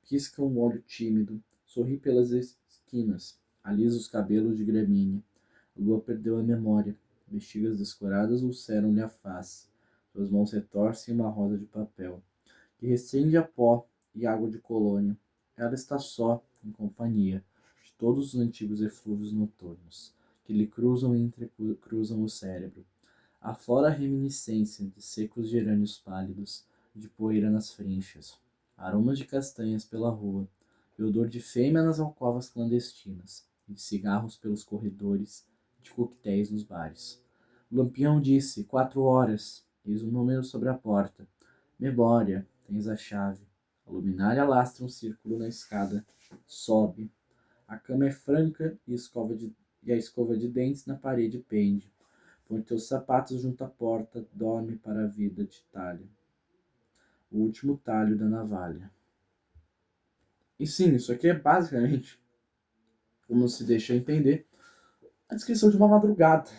Pisca um olho tímido, sorri pelas esquinas, alisa os cabelos de gramínea. A lua perdeu a memória, bexigas descoradas ulceram-lhe a face. Suas mãos retorcem uma rosa de papel, que recende a pó e água de colônia. Ela está só, em companhia de todos os antigos eflúvios noturnos, que lhe cruzam e entrecruzam o cérebro. Aflora a reminiscência de secos gerânios pálidos, de poeira nas frinchas, aromas de castanhas pela rua, e odor de fêmea nas alcovas clandestinas, e de cigarros pelos corredores, de coquetéis nos bares. O lampião disse: 4 horas. Eis o número sobre a porta. Memória, tens a chave. A luminária lastra um círculo na escada. Sobe. A cama é franca e a escova de dentes na parede pende. Põe teus sapatos junto à porta, dorme para a vida de talha. O último talho da navalha. E sim, isso aqui é basicamente, como se deixa entender, a descrição de uma madrugada.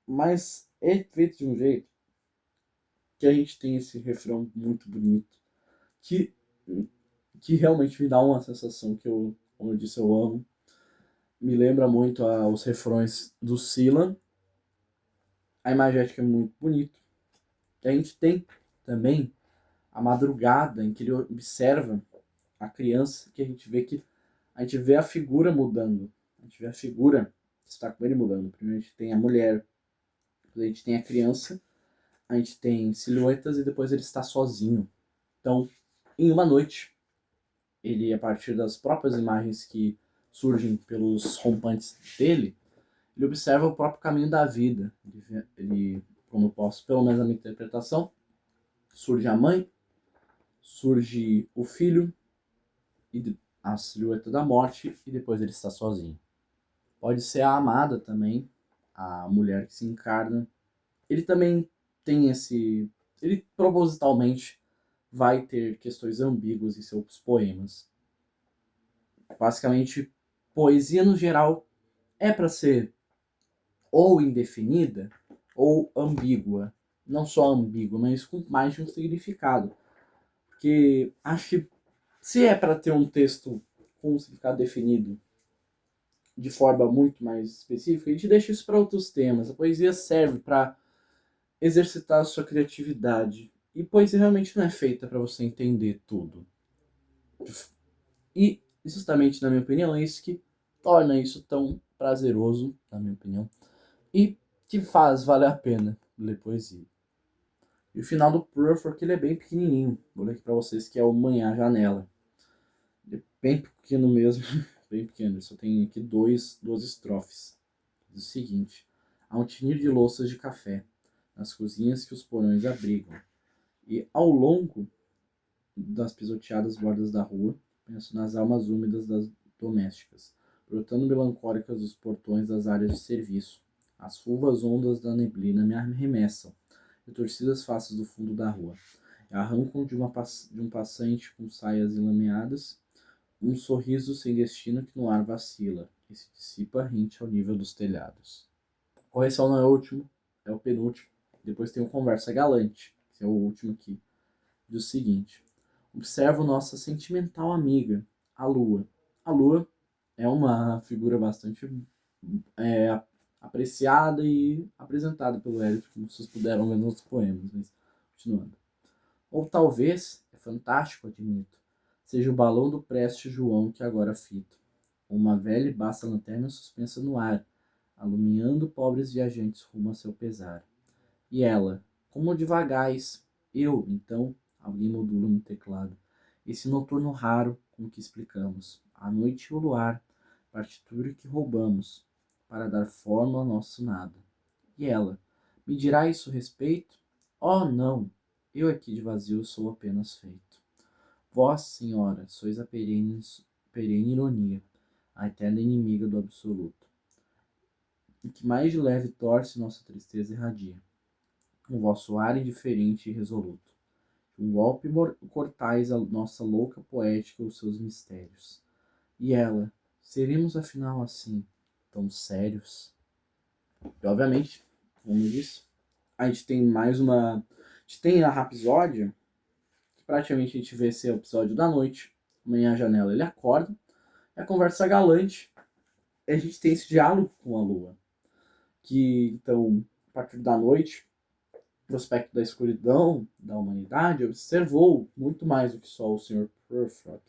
Mas é feito de um jeito que a gente tem esse refrão muito bonito, que, que realmente me dá uma sensação que eu, como eu disse, eu amo. Me lembra muito os refrões do Silan. A imagética é muito bonita. E a gente tem também a madrugada em que ele observa a criança, que a gente vê a figura mudando. A gente vê a figura que está com ele mudando. Primeiro a gente tem a mulher, depois a gente tem a criança, a gente tem silhuetas e depois ele está sozinho. Então, em uma noite, ele, a partir das próprias imagens que surgem pelos rompantes dele, ele observa o próprio caminho da vida. Ele, como eu posso, pelo menos na minha interpretação, surge a mãe, surge o filho, e a silhueta da morte, e depois ele está sozinho. Pode ser a amada também, a mulher que se encarna. Ele também tem esse... Ele propositalmente vai ter questões ambíguas em seus poemas. Basicamente, poesia no geral é para ser ou indefinida ou ambígua. Não só ambígua, mas com mais de um significado. Porque acho que se é para ter um texto com um significado definido de forma muito mais específica, a gente deixa isso para outros temas. A poesia serve para exercitar a sua criatividade. E poesia realmente não é feita para você entender tudo. E, justamente, na minha opinião, é isso que torna isso tão prazeroso, na minha opinião, e que faz valer a pena ler poesia. E o final do Proof, ele é bem pequenininho. Vou ler aqui para vocês, que é o Manhã Janela. É bem pequeno mesmo, bem pequeno. Ele só tem aqui duas estrofes. Diz o seguinte: há um tinir de louças de café nas cozinhas que os porões abrigam. E ao longo das pisoteadas bordas da rua, penso nas almas úmidas das domésticas, brotando melancólicas dos portões das áreas de serviço. As fulvas ondas da neblina me arremessam, retorcidas faces do fundo da rua, e arrancam de um passante com saias enlameadas um sorriso sem destino que no ar vacila e se dissipa rente ao nível dos telhados. Correção não é o último, é o penúltimo. Depois tem o Conversa Galante, que é o último aqui. Diz o seguinte: observo nossa sentimental amiga, a Lua. A Lua é uma figura bastante apreciada e apresentada pelo Eliot, como vocês puderam ler nos poemas, mas continuando. Ou talvez, é fantástico, admito, seja o balão do preste João que agora fito. Uma velha e basta lanterna suspensa no ar, alumiando pobres viajantes rumo a seu pesar. E ela, como devagais, eu, então, alguém modula no teclado, esse noturno raro com que explicamos, a noite e o luar, partitura que roubamos, para dar forma ao nosso nada. E ela, me dirá isso respeito? Oh, não, eu aqui de vazio sou apenas feito. Vós, senhora, sois a perene ironia, a eterna inimiga do absoluto. E que mais de leve torce nossa tristeza irradia. Com vosso ar indiferente e resoluto. De um golpe cortais a nossa louca poética os seus mistérios. E ela, seremos afinal assim, tão sérios? E obviamente, como eu disse, a gente tem mais uma... A gente tem a Rapsódia, que praticamente a gente vê esse episódio da noite. Amanhã a janela ele acorda, é a conversa galante, e a gente tem esse diálogo com a lua. Que, então, a partir da noite, o prospecto da escuridão da humanidade observou muito mais do que só o Sr. Prufrock.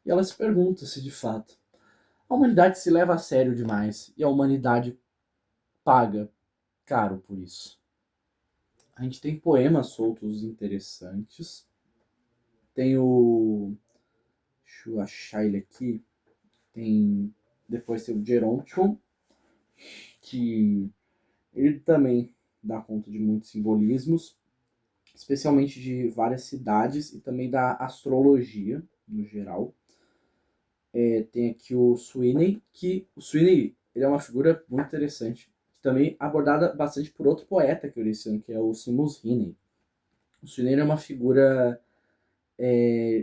E ela se pergunta se, de fato, a humanidade se leva a sério demais e a humanidade paga caro por isso. A gente tem poemas soltos interessantes. Tem o... Deixa eu achar ele aqui. Depois tem o Gerontion, que ele também dá conta de muitos simbolismos, especialmente de várias cidades e também da astrologia, no geral. Tem aqui o Sweeney, que o Sweeney ele é uma figura muito interessante, também abordada bastante por outro poeta que eu li esse ano, que é o Seamus Heaney. O Sweeney é uma figura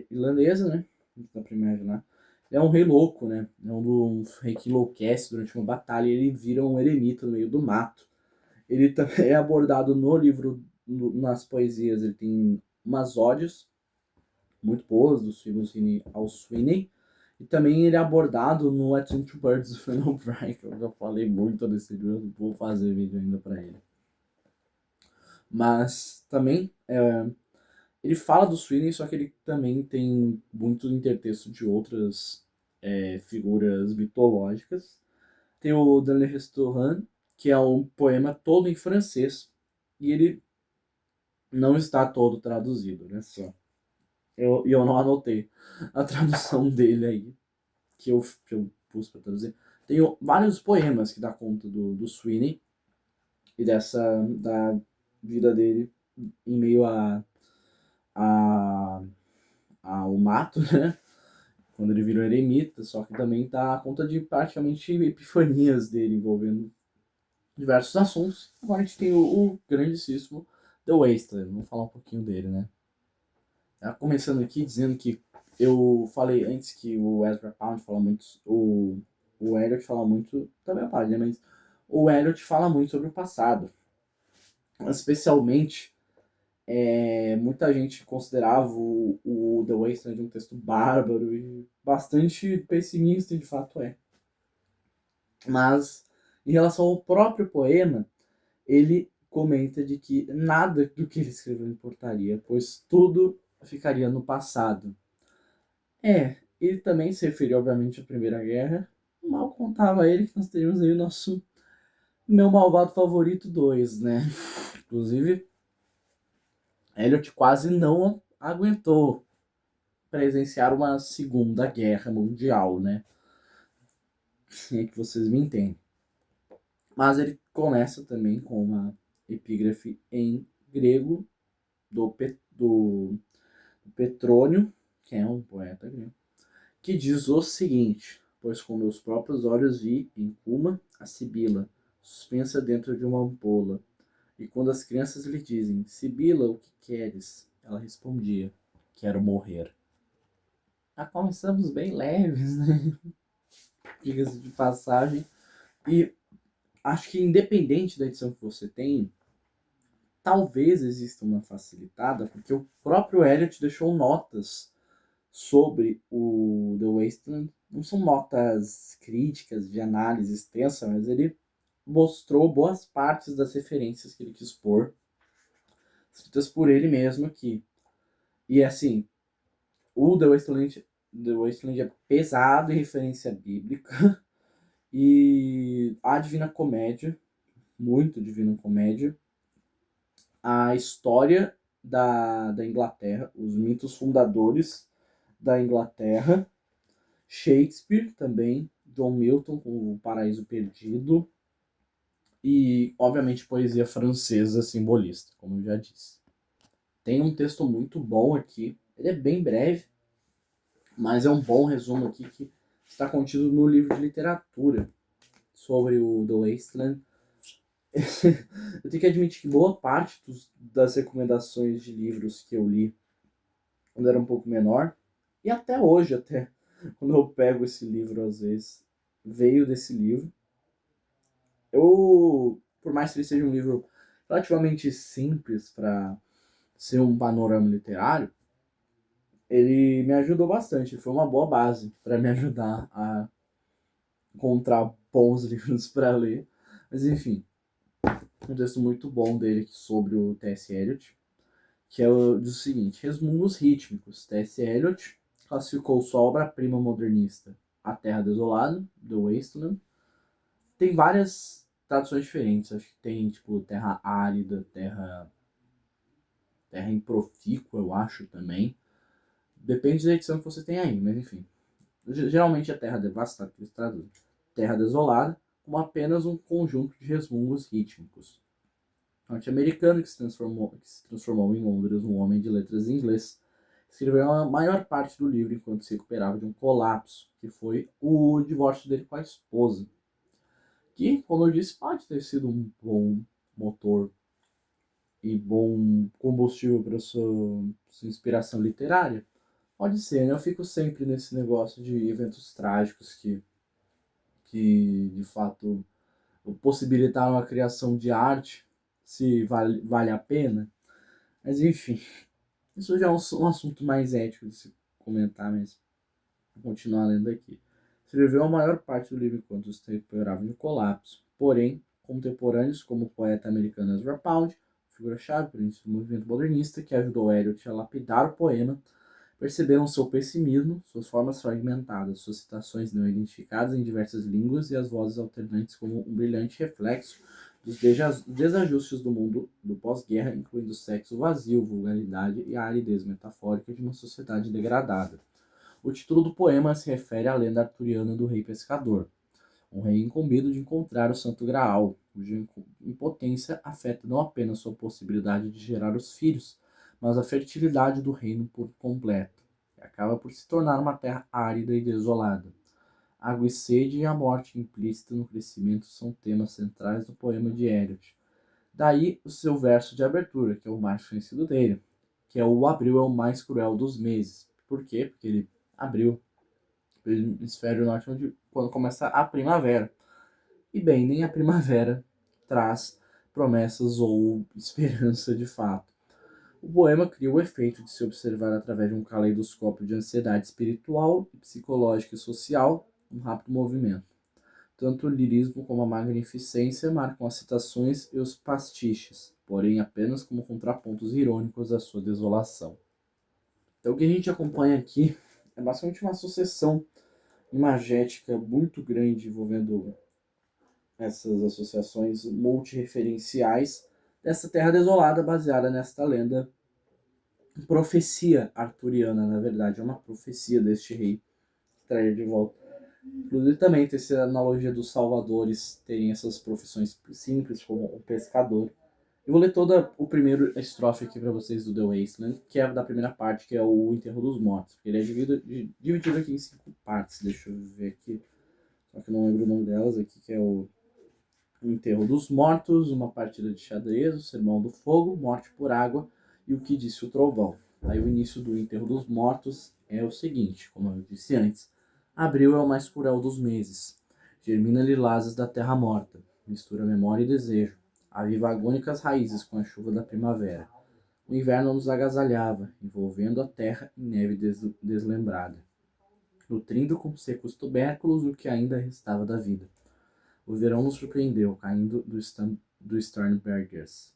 irlandesa, né? Dá pra imaginar. Ele é um rei louco, né? É um rei que enlouquece durante uma batalha e ele vira um eremita no meio do mato. Ele também é abordado no livro, nas poesias, ele tem umas ódios muito boas do Seamus Heaney ao Sweeney. E também ele é abordado no At Two Birds do Fernand O'Brien, que eu já falei muito desse livro, vou fazer vídeo ainda para ele. Mas também ele fala do Sweeney, só que ele também tem muito intertexto de outras figuras mitológicas. Tem o Dans le Restaurant, que é um poema todo em francês, e ele não está todo traduzido, né? Só. Eu não anotei a tradução dele aí, que eu pus para traduzir. Tem vários poemas que dá conta do Sweeney e da vida dele em meio ao mato, né? Quando ele virou eremita, só que também dá conta de praticamente epifanias dele envolvendo diversos assuntos. Agora a gente tem o grandíssimo The Wasteland. Vamos falar um pouquinho dele, né? Começando aqui dizendo que eu falei antes que o Ezra Pound fala muito, o Elliot fala muito, também a página, mas o Elliot fala muito sobre o passado. Especialmente, muita gente considerava o The Wasteland um texto bárbaro e bastante pessimista, de fato é. Mas, em relação ao próprio poema, ele comenta de que nada do que ele escreveu importaria, pois tudo ficaria no passado. Ele também se referiu, obviamente, à Primeira Guerra. Mal contava ele que nós teríamos aí o nosso Meu Malvado Favorito 2, né? Inclusive, Elliot quase não aguentou presenciar uma Segunda Guerra Mundial, né? É que vocês me entendem. Mas ele começa também com uma epígrafe em grego do Petrônio, que é um poeta grego, que diz o seguinte: pois com meus próprios olhos vi em Cuma a Sibila, suspensa dentro de uma ampola. E quando as crianças lhe dizem: Sibila, o que queres? Ela respondia: quero morrer. Já começamos bem leves, né? Diga-se de passagem. E acho que independente da edição que você tem, talvez exista uma facilitada, porque o próprio Elliot deixou notas sobre o The Wasteland. Não são notas críticas de análise extensa, mas ele mostrou boas partes das referências que ele quis pôr, escritas por ele mesmo aqui. E assim, o The Wasteland é pesado em referência bíblica e a Divina Comédia, muito Divina Comédia, a história da Inglaterra, os mitos fundadores da Inglaterra, Shakespeare também, John Milton com O Paraíso Perdido e, obviamente, poesia francesa simbolista, como eu já disse. Tem um texto muito bom aqui, ele é bem breve, mas é um bom resumo aqui que está contido no livro de literatura sobre o The Wasteland. Eu tenho que admitir que boa parte das recomendações de livros que eu li quando era um pouco menor, e até hoje, até quando eu pego esse livro às vezes, veio desse livro. Por mais que ele seja um livro relativamente simples para ser um panorama literário, ele me ajudou bastante. Foi uma boa base para me ajudar a encontrar bons livros para ler. Mas enfim, um texto muito bom dele sobre o T.S. Eliot, que diz o seguinte: resmungos rítmicos. T.S. Eliot classificou sua obra-prima modernista, A Terra Desolada, The Wasteland. Tem várias traduções diferentes. Acho que tem tipo terra árida, terra improfícua, eu acho também. Depende da edição que você tem aí, mas enfim. Geralmente é terra devastada que eles traduzem. Terra desolada, como apenas um conjunto de resmungos rítmicos. norte-americano que se transformou em Londres, um homem de letras inglês. Escreveu a maior parte do livro enquanto se recuperava de um colapso, que foi o divórcio dele com a esposa. Que, como eu disse, pode ter sido um bom motor e bom combustível para sua inspiração literária. Pode ser, né? Eu fico sempre nesse negócio de eventos trágicos que de fato possibilitaram a criação de arte, se vale a pena. Mas enfim, isso já é um assunto mais ético de se comentar, mas vou continuar lendo aqui. Escreveu a maior parte do livro enquanto se recuperava de colapso, porém, contemporâneos como o poeta americano Ezra Pound, figura-chave para o início do movimento modernista, que ajudou Eliot a lapidar o poema, perceberam seu pessimismo, suas formas fragmentadas, suas citações não identificadas em diversas línguas e as vozes alternantes como um brilhante reflexo dos desajustes do mundo do pós-guerra, incluindo o sexo vazio, vulgaridade e a aridez metafórica de uma sociedade degradada. O título do poema se refere à lenda arturiana do rei pescador, um rei incumbido de encontrar o Santo Graal, cuja impotência afeta não apenas sua possibilidade de gerar os filhos, mas a fertilidade do reino por completo, e acaba por se tornar uma terra árida e desolada. Água e sede e a morte implícita no crescimento são temas centrais do poema de Eliot. Daí o seu verso de abertura, que é o mais conhecido dele, que é o abril é o mais cruel dos meses. Por quê? Porque ele abriu o hemisfério norte, quando começa a primavera. E bem, nem a primavera traz promessas ou esperança de fato. O poema cria o efeito de se observar através de um caleidoscópio de ansiedade espiritual, psicológica e social, um rápido movimento. Tanto o lirismo como a magnificência marcam as citações e os pastiches, porém apenas como contrapontos irônicos da sua desolação. Então o que a gente acompanha aqui é basicamente uma sucessão imagética muito grande envolvendo essas associações multireferenciais dessa terra desolada baseada nesta lenda, profecia arturiana, na verdade, é uma profecia deste rei que traria de volta. Inclusive também tem essa analogia dos salvadores terem essas profissões simples, como o pescador. Eu vou ler toda o primeiro estrofe aqui para vocês do The Wasteland, que é da primeira parte, que é o Enterro dos Mortos. Ele é dividido aqui em 5 partes, deixa eu ver aqui, só que eu não lembro o nome delas aqui, que é o Enterro dos Mortos, uma partida de xadrez, o Sermão do Fogo, Morte por Água e o que disse o Trovão. Aí o início do Enterro dos Mortos é o seguinte, como eu disse antes. Abril é o mais cruel dos meses. Germina lilazes da terra morta. Mistura memória e desejo. Aviva agônicas raízes com a chuva da primavera. O inverno nos agasalhava, envolvendo a terra em neve deslembrada, nutrindo com secos tubérculos o que ainda restava da vida. O verão nos surpreendeu, caindo do Sternbergers.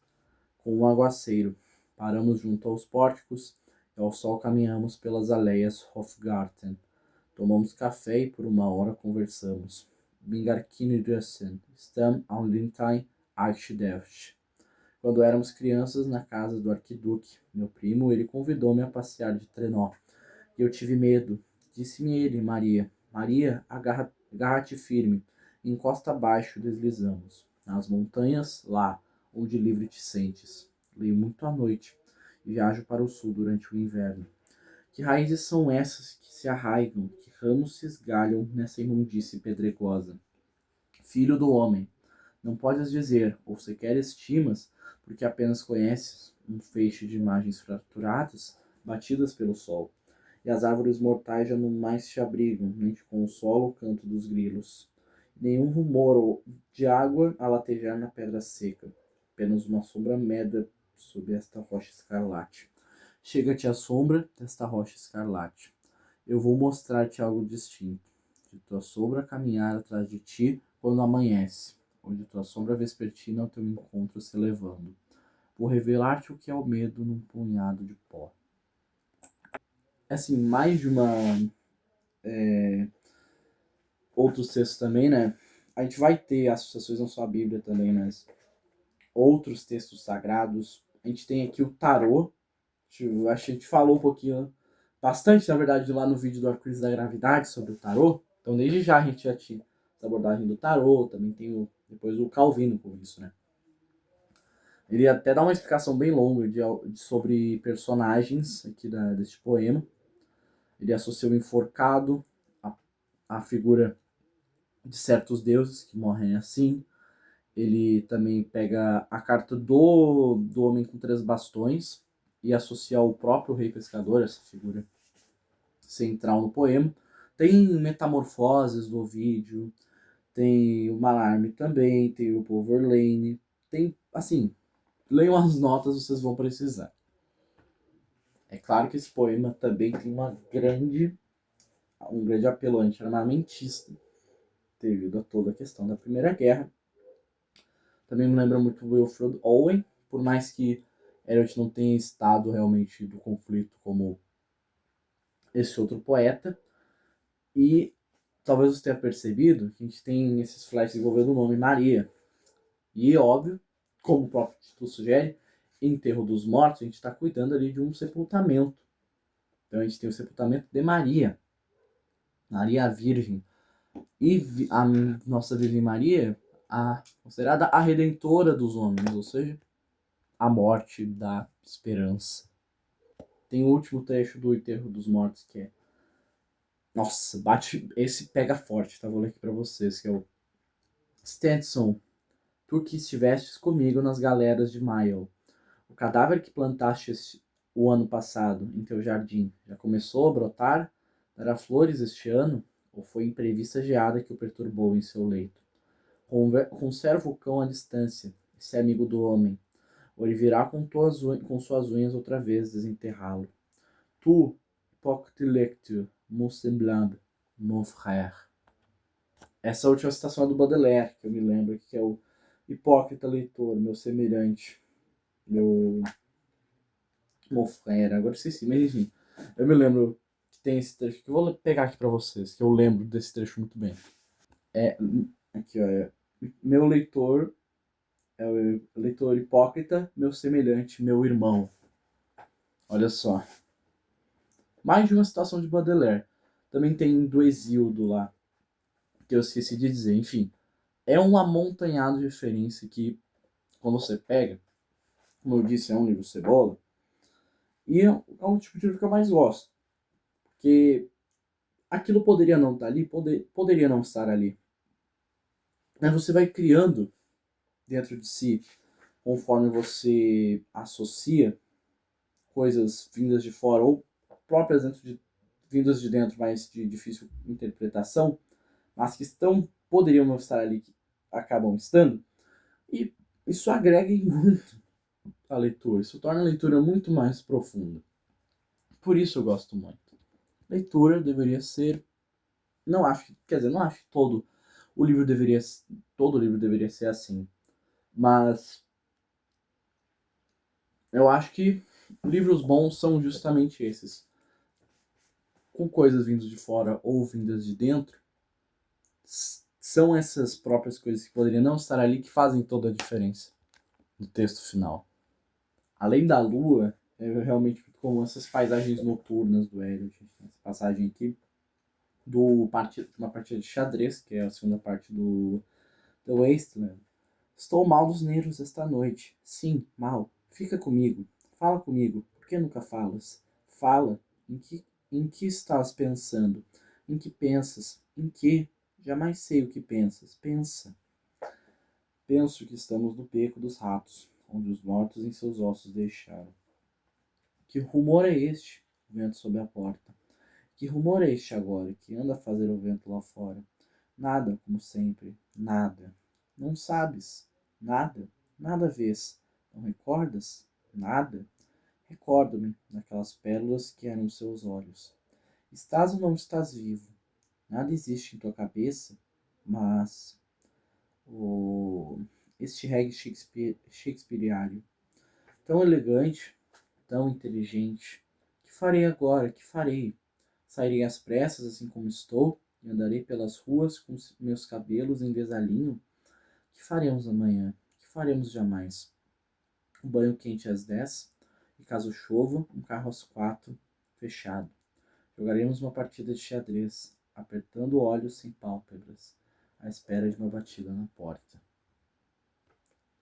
Com um aguaceiro, paramos junto aos pórticos e ao sol caminhamos pelas aleias Hofgarten. Tomamos café e por uma hora conversamos. Bingarkinidössen, Stam Aulintain Archideft. Quando éramos crianças na casa do arquiduque, meu primo, ele convidou-me a passear de trenó. E eu tive medo. Disse-me ele, Maria. Maria, agarra-te firme. Encosta abaixo deslizamos. Nas montanhas, lá, onde livre te sentes. Leio muito à noite e viajo para o sul durante o inverno. Que raízes são essas que se arraigam, que ramos se esgalham nessa imundície pedregosa? Filho do homem, não podes dizer, ou sequer estimas, porque apenas conheces um feixe de imagens fraturadas, batidas pelo sol. E as árvores mortais já não mais te abrigam, nem te consola o canto dos grilos. Nenhum rumor de água a latejar na pedra seca, apenas uma sombra média sob esta rocha escarlate. Chega-te a sombra desta rocha escarlate. Eu vou mostrar-te algo distinto. De tua sombra caminhar atrás de ti quando amanhece, onde tua sombra vespertina ao teu encontro se elevando. Vou revelar-te o que é o medo num punhado de pó. Assim, mais de uma... outros textos também, né? A gente vai ter associações não só a Bíblia também, mas outros textos sagrados. A gente tem aqui o tarô. Acho que a gente falou um pouquinho, bastante, na verdade, lá no vídeo do Arco-Íris da Gravidade sobre o tarô. Então, desde já a gente já tinha essa abordagem do tarô. Também tem depois o Calvino com isso, né? Ele até dá uma explicação bem longa sobre personagens aqui deste poema. Ele associa o enforcado à figura de certos deuses que morrem assim. Ele também pega a carta do Homem com Três Bastões e associa ao próprio Rei Pescador, essa figura central no poema. Tem metamorfoses do Ovídio, tem o Malarme também, tem o Paul Verlaine, tem, assim, leiam as notas, vocês vão precisar. É claro que esse poema também tem um grande apelo anti-armamentista, devido a toda a questão da Primeira Guerra. Também me lembra muito o Wilfred Owen, por mais que Eliot não tenha estado realmente do conflito como esse outro poeta. E talvez você tenha percebido que a gente tem esses flashes envolvendo o nome Maria. E óbvio, como o próprio título sugere, enterro dos mortos, a gente está cuidando ali de um sepultamento. Então a gente tem o sepultamento de Maria, Maria a Virgem. E a nossa Virgem Maria, considerada a redentora dos homens, ou seja, a morte da esperança. Tem o último trecho do Enterro dos Mortos que é... Nossa, esse pega forte, tá? Vou ler aqui pra vocês, que é o... Stenson, tu que estivestes comigo nas galeras de Maio, o cadáver que plantaste o ano passado em teu jardim já começou a brotar, dará flores este ano, ou foi imprevista geada que o perturbou em seu leito? Conserva o cão à distância, esse amigo do homem, ou ele virá com suas unhas outra vez desenterrá-lo. Tu, hipócrite lecture, mon semblable, mon frère. Essa última citação é do Baudelaire, que eu me lembro, que é o hipócrita leitor, meu semelhante, meu frère. Agora esqueci, mas enfim. Eu me lembro que tem esse trecho, que eu vou pegar aqui pra vocês, que eu lembro desse trecho muito bem. Aqui, ó, meu leitor é o leitor hipócrita, meu semelhante, meu irmão. Olha só. Mais de uma citação de Baudelaire. Também tem do Exildo lá, que eu esqueci de dizer. Enfim, é um amontanhado de referência que, quando você pega, como eu disse, é um livro cebola, e é um tipo de livro que eu mais gosto. Porque aquilo poderia não estar ali, poderia não estar ali. Mas você vai criando dentro de si, conforme você associa coisas vindas de fora ou próprias vindas de dentro, mas de difícil interpretação, mas que poderiam não estar ali, que acabam estando, e isso agrega muito a leitura, isso torna a leitura muito mais profunda. Por isso eu gosto muito. Leitura deveria ser, não acho, quer dizer, não acho que todo livro deveria ser assim, mas eu acho que livros bons são justamente esses, com coisas vindas de fora ou vindas de dentro. São essas próprias coisas que poderiam não estar ali que fazem toda a diferença no texto final. Além da lua, é realmente muito comum essas paisagens noturnas do Eliot. Essa passagem aqui de uma partida de xadrez, que é a segunda parte do The Wasteland. Estou mal dos nervos esta noite. Sim, mal. Fica comigo. Fala comigo. Por que nunca falas? Fala. Em que estás pensando? Em que pensas? Em que? Jamais sei o que pensas. Pensa. Penso que estamos no beco dos ratos, onde os mortos em seus ossos deixaram. Que rumor é este? O vento sob a porta. Que rumor é este agora, que anda a fazer o vento lá fora? Nada, como sempre, nada. Não sabes? Nada? Nada vês? Não recordas? Nada? Recordo-me daquelas pérolas que eram seus olhos. Estás ou não estás vivo? Nada existe em tua cabeça, mas este reggae shakespeariano, tão elegante, tão inteligente. Que farei agora? Que farei? Sairei às pressas, assim como estou, e andarei pelas ruas com meus cabelos em desalinho? Que faremos amanhã? Que faremos jamais? Um banho quente às 10, e caso chova, um carro às 4, fechado. Jogaremos uma partida de xadrez, apertando olhos sem pálpebras, à espera de uma batida na porta.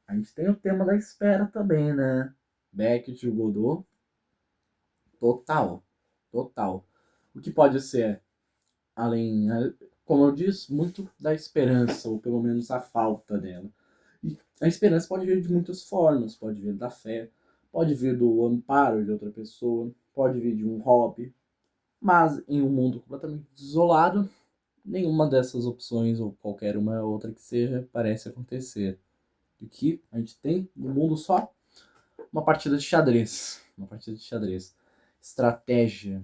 A gente tem o tema da espera também, né? Beckett e Godot, total, total. O que pode ser, além, como eu disse, muito da esperança, ou pelo menos a falta dela. E a esperança pode vir de muitas formas, pode vir da fé, pode vir do amparo de outra pessoa, pode vir de um hobby, mas em um mundo completamente desolado, nenhuma dessas opções, ou qualquer uma outra que seja, parece acontecer. O que a gente tem no mundo só uma partida de xadrez. Uma partida de xadrez. Estratégia.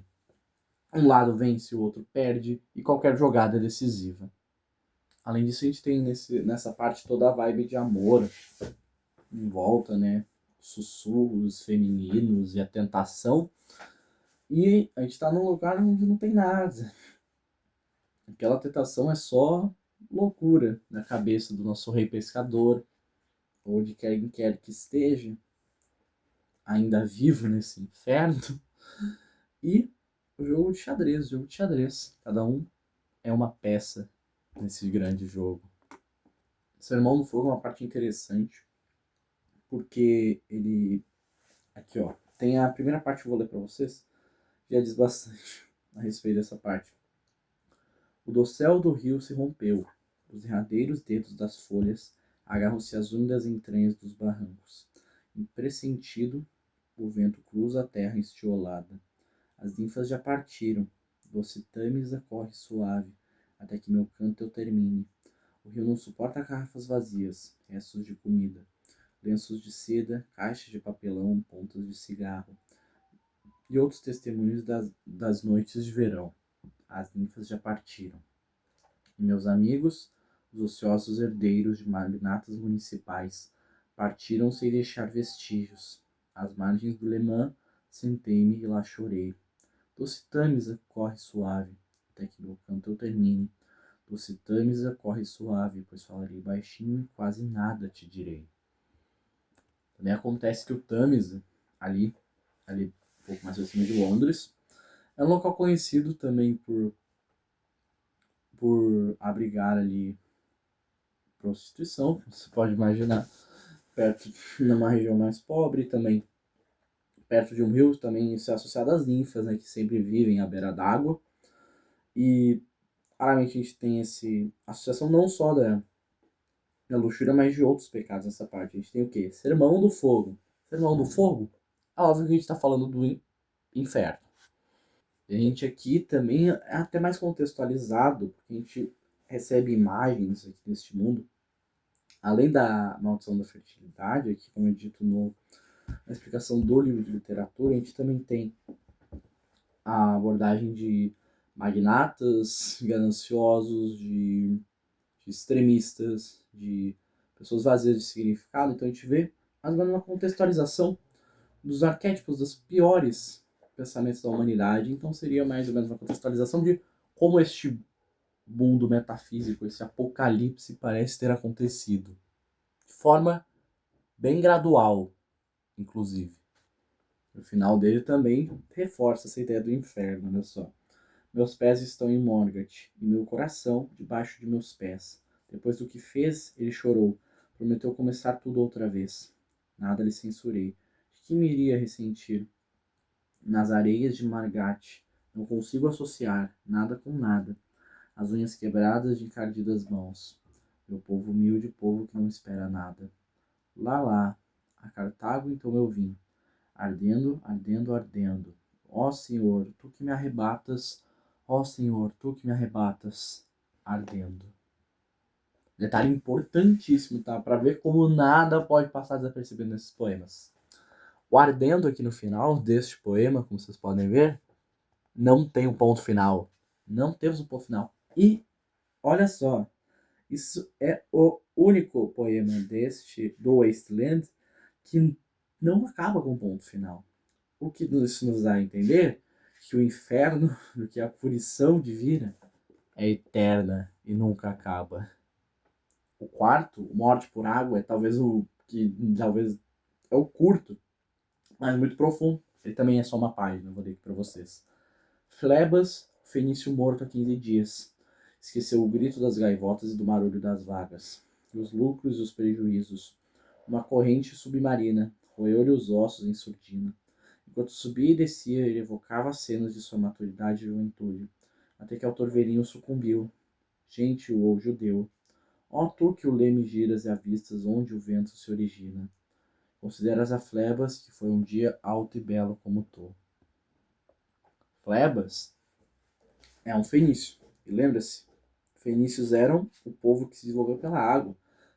Um lado vence, o outro perde, e qualquer jogada é decisiva. Além disso, a gente tem nessa parte toda a vibe de amor em volta, né? Sussurros femininos e a tentação. E a gente tá num lugar onde não tem nada. Aquela tentação é só loucura na cabeça do nosso rei pescador, ou de quem quer que esteja, ainda vivo nesse inferno. E o jogo de xadrez, jogo de xadrez. Cada um é uma peça nesse grande jogo. Sermão do Fogo é uma parte interessante, porque ele. Aqui, ó. Tem a primeira parte que eu vou ler pra vocês, já diz bastante a respeito dessa parte. O dossel do rio se rompeu, os derradeiros dedos das folhas agarram-se às úmidas entranhas dos barrancos. Impressentido, o vento cruza a terra estiolada. As ninfas já partiram, doce tâmisa corre suave, até que meu canto eu termine. O rio não suporta garrafas vazias, restos de comida, lenços de seda, caixas de papelão, pontas de cigarro e outros testemunhos das noites de verão. As ninfas já partiram. E meus amigos, os ociosos herdeiros de magnatas municipais, partiram sem deixar vestígios. Às margens do Lemã, sentei-me e lá chorei. Doce Tâmisa corre suave, até que meu canto eu termine. Doce Tâmisa corre suave, pois falarei baixinho e quase nada te direi. Também acontece que o Tâmisa, ali um pouco mais acima de Londres, é um local conhecido também por abrigar ali prostituição, você pode imaginar, perto, numa região mais pobre também, perto de um rio, também se associado às ninfas, né, que sempre vivem à beira d'água. E claramente a gente tem essa associação não só da luxúria, mas de outros pecados nessa parte. A gente tem o quê? Sermão do fogo. Sermão do fogo? É óbvio que a gente está falando do inferno. E a gente aqui também é até mais contextualizado, porque a gente recebe imagens aqui neste mundo, além da maldição da fertilidade, aqui como é dito na explicação do livro de literatura, a gente também tem a abordagem de magnatas gananciosos, de extremistas, de pessoas vazias de significado. Então a gente vê mais ou menos uma contextualização dos arquétipos dos piores pensamentos da humanidade. Então seria mais ou menos uma contextualização de como este mundo metafísico, esse apocalipse parece ter acontecido. De forma bem gradual, inclusive. O final dele também reforça essa ideia do inferno, olha só. Meus pés estão em Morgat, e meu coração debaixo de meus pés. Depois do que fez, ele chorou. Prometeu começar tudo outra vez. Nada lhe censurei. De que me iria ressentir? Nas areias de Margat, não consigo associar nada com nada. As unhas quebradas de encardidas mãos. Meu povo humilde, povo que não espera nada. Lá, a Cartago então eu vim, ardendo, ardendo, ardendo. Ó Senhor, tu que me arrebatas, ó Senhor, tu que me arrebatas, ardendo. Detalhe importantíssimo, tá? Para ver como nada pode passar desapercebido nesses poemas. O ardendo aqui no final deste poema, como vocês podem ver, não tem um ponto final. Não temos um ponto final. E, olha só, isso é o único poema do Wasteland que não acaba com um ponto final. O que isso nos dá a entender que o inferno, que a punição divina, é eterna e nunca acaba. O quarto, Morte por Água, é talvez o que talvez é o curto, mas muito profundo. Ele também é só uma página, vou ler aqui para vocês. Flebas, fenício morto há 15 dias. Esqueceu o grito das gaivotas e do barulho das vagas. E os lucros e os prejuízos. uma corrente submarina, roeu-lhe os ossos em surdina. Enquanto subia e descia, ele evocava cenas de sua maturidade e juventude, até que Altorvelinho sucumbiu, gentil ou judeu. Ó tu que o leme giras e avistas onde o vento se origina. Consideras a Flebas, que foi um dia alto e belo como tu. Flebas é um fenício. E lembra-se, fenícios eram o povo que se desenvolveu pela água,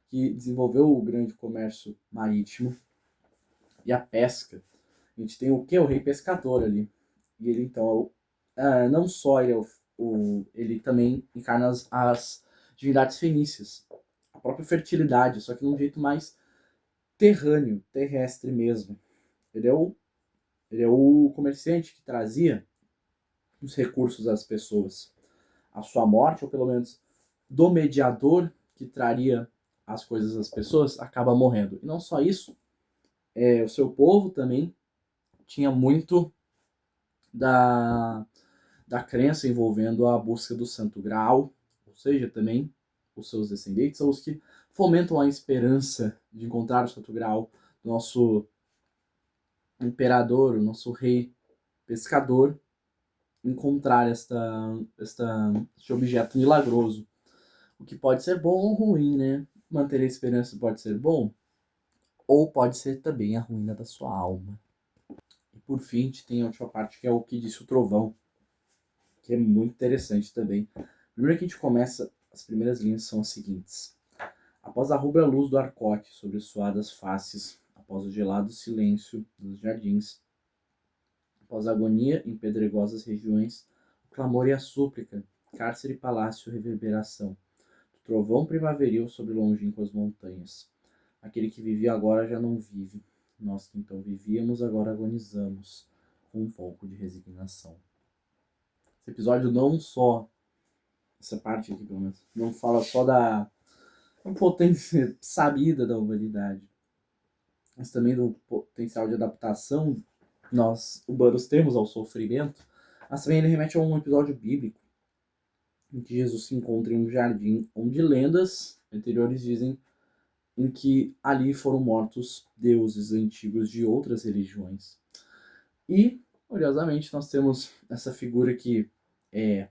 que desenvolveu o grande comércio marítimo e a pesca. A gente tem o que? O rei pescador ali. E ele então, não só ele, ele também encarna as divindades fenícias. A própria fertilidade, só que de um jeito mais terrâneo, terrestre mesmo. Ele ele é o comerciante que trazia os recursos às pessoas. A sua morte, ou pelo menos do mediador que traria as coisas às pessoas, acaba morrendo. E não só isso, o seu povo também tinha muito da, da crença envolvendo a busca do Santo Graal, ou seja, também os seus descendentes são os que fomentam a esperança de encontrar o Santo Graal, do nosso imperador, o nosso rei pescador, encontrar este objeto milagroso. O que pode ser bom ou ruim, né? Manter a esperança pode ser bom, ou pode ser também a ruína da sua alma. E por fim, a gente tem a última parte, que é o que disse o trovão, que é muito interessante também. Primeiro que a gente começa, as primeiras linhas são as seguintes. Após a rubra luz do arcote sobre suadas faces, após o gelado silêncio dos jardins, após a agonia em pedregosas regiões, o clamor e a súplica, cárcere e palácio reverberação, do trovão primaveril sobre longínquas montanhas. Aquele que vivia agora já não vive. Nós que então vivíamos agora agonizamos, com um pouco de resignação. Esse episódio não só, essa parte aqui pelo menos, não fala só da potência sabida da humanidade, mas também do potencial de adaptação que nós humanos temos ao sofrimento, mas também ele remete a um episódio bíblico em que Jesus se encontra em um jardim onde lendas anteriores dizem em que ali foram mortos deuses antigos de outras religiões. E, curiosamente, nós temos essa figura que é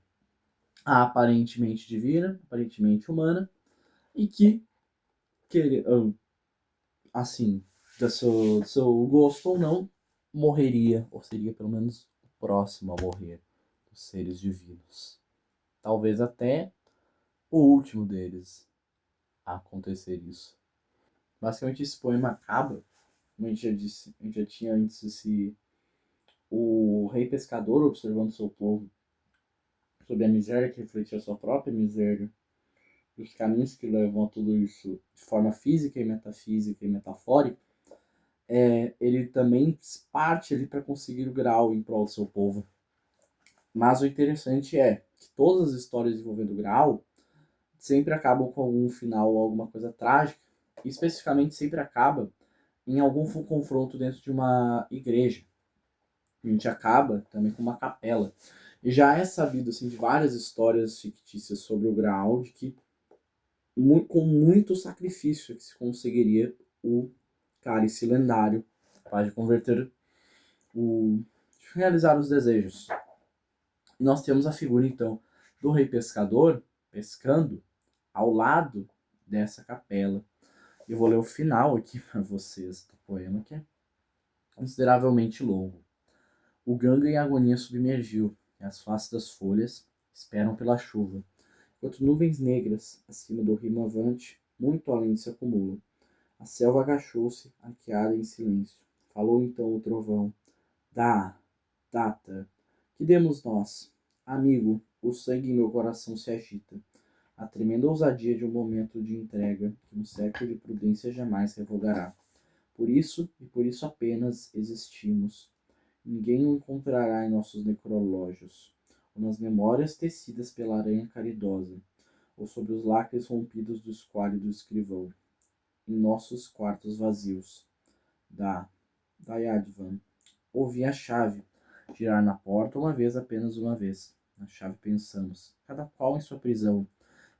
aparentemente divina, aparentemente humana, e que, assim, do seu gosto ou não, morreria, ou seria pelo menos o próximo a morrer dos seres divinos. Talvez até o último deles a acontecer isso. Basicamente, esse poema acaba, como a gente já disse, a gente já tinha antes o rei pescador observando seu povo sobre a miséria que refletia a sua própria miséria, e os caminhos que levam a tudo isso de forma física e metafísica e metafórica. Ele também parte ali para conseguir o grau em prol do seu povo. Mas o interessante é que todas as histórias envolvendo o grau sempre acabam com algum final ou alguma coisa trágica, e especificamente sempre acaba em algum confronto dentro de uma igreja. A gente acaba também com uma capela. E já é sabido assim, de várias histórias fictícias sobre o Graal, de que com muito sacrifício que se conseguiria o cálice lendário para converter realizar os desejos. E nós temos a figura então do rei pescador pescando ao lado dessa capela. Eu vou ler o final aqui para vocês do poema, que é consideravelmente longo. O ganga em agonia submergiu, e as faces das folhas esperam pela chuva, enquanto nuvens negras, acima do rimo avante, muito além se acumulam. A selva agachou-se, arqueada em silêncio. Falou então o trovão. Data, que demos nós? Amigo, o sangue em meu coração se agita. A tremenda ousadia de um momento de entrega que um século de prudência jamais revogará. Por isso, e por isso apenas, existimos. Ninguém o encontrará em nossos necrológios, ou nas memórias tecidas pela aranha caridosa, ou sobre os lacres rompidos do esquálido escrivão, em nossos quartos vazios. Dayadvan. Ouvi a chave girar na porta uma vez, apenas uma vez. Na chave pensamos, cada qual em sua prisão,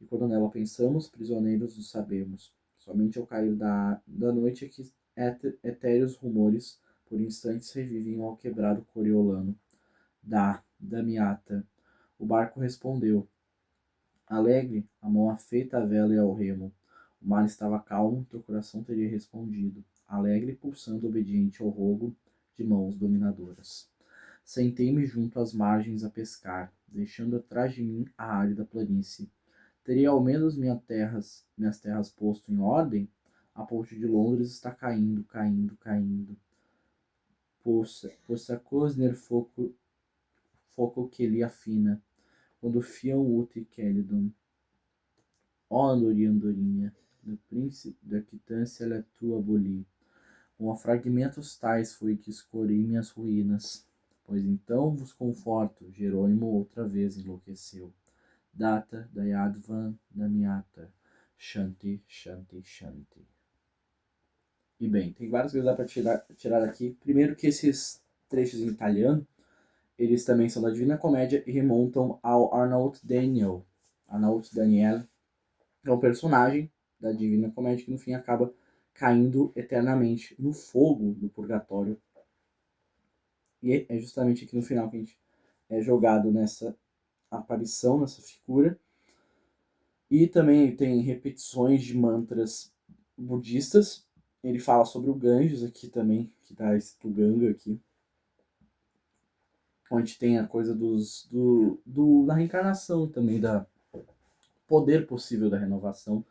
e quando nela pensamos, prisioneiros nos sabemos. Somente ao cair da noite é que etéreos rumores por instantes revivem o alquebrado coriolano da Damiata. O barco respondeu, alegre, a mão afeita à vela e ao remo. O mar estava calmo, teu coração teria respondido, alegre, pulsando obediente ao rogo de mãos dominadoras. Sentei-me junto às margens a pescar, deixando atrás de mim a árida planície. Teria ao menos minhas terras posto em ordem? A ponte de Londres está caindo, caindo, caindo. Possa Cosner foco que lhe afina, quando fiam Uti Kelidon. Ó andorinha, do príncipe da quitância a tua aboli. Com fragmentos tais foi que escorei minhas ruínas. Pois então vos conforto, Jerônimo outra vez enlouqueceu. Data Dayadvan Damiata. Shanti, Shanti, Shanti. E bem, tem várias coisas que dá para tirar daqui. Primeiro que esses trechos em italiano, eles também são da Divina Comédia e remontam ao Arnaut Daniel. Arnaut Daniel é um personagem da Divina Comédia que no fim acaba caindo eternamente no fogo do purgatório. E é justamente aqui no final que a gente é jogado nessa aparição, nessa figura. E também tem repetições de mantras budistas. Ele fala sobre o Ganges aqui também, que está escrito Ganga aqui. Onde tem a coisa da reencarnação também, da poder possível da renovação.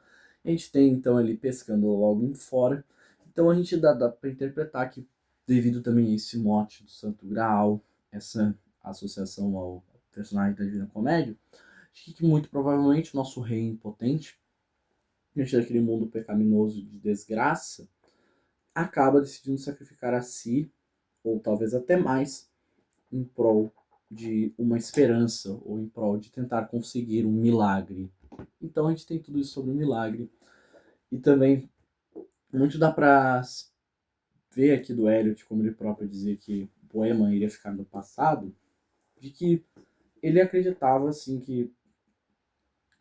A gente tem então ele pescando logo em fora. Então a gente dá para interpretar que, devido também a esse mote do Santo Graal, essa associação ao personagem da Divina Comédia, que muito provavelmente o nosso rei impotente, diante daquele mundo pecaminoso de desgraça, acaba decidindo sacrificar a si, ou talvez até mais, em prol de uma esperança, ou em prol de tentar conseguir um milagre. Então a gente tem tudo isso sobre o milagre. E também muito dá para ver aqui do Eliot, como ele próprio dizia que o poema iria ficar no passado, de que ele acreditava assim que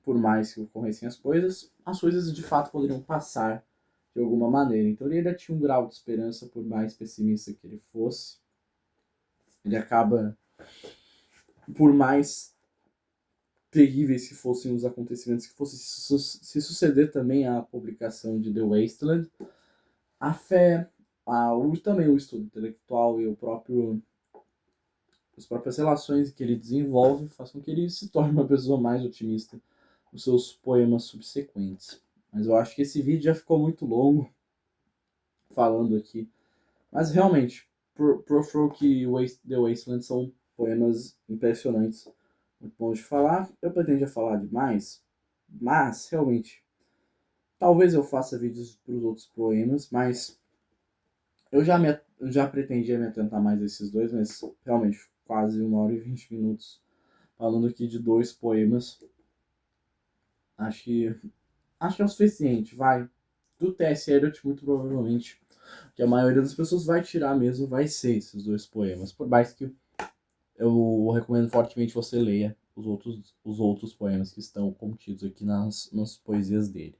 por mais que ocorressem as coisas de fato poderiam passar de alguma maneira. Então ele ainda tinha um grau de esperança, por mais pessimista que ele fosse. Ele acaba, por mais terríveis que fossem os acontecimentos que fossem se suceder também à publicação de The Wasteland, a fé, também o estudo intelectual e as próprias relações que ele desenvolve faz com que ele se torne uma pessoa mais otimista nos seus poemas subsequentes. Mas eu acho que esse vídeo já ficou muito longo falando aqui. Mas realmente, Profroke e The Wasteland são poemas impressionantes. Muito bom de falar. Eu pretendia falar demais, mas realmente, talvez eu faça vídeos para os outros poemas, mas eu já pretendia me atentar mais a esses dois, mas realmente quase 1h20 falando aqui de 2 poemas. Acho que é o suficiente, vai. Do T.S. Eliot, muito provavelmente, que a maioria das pessoas vai tirar mesmo, vai ser esses 2 poemas. Por mais que eu recomendo fortemente você leia os outros poemas que estão contidos aqui nas poesias dele.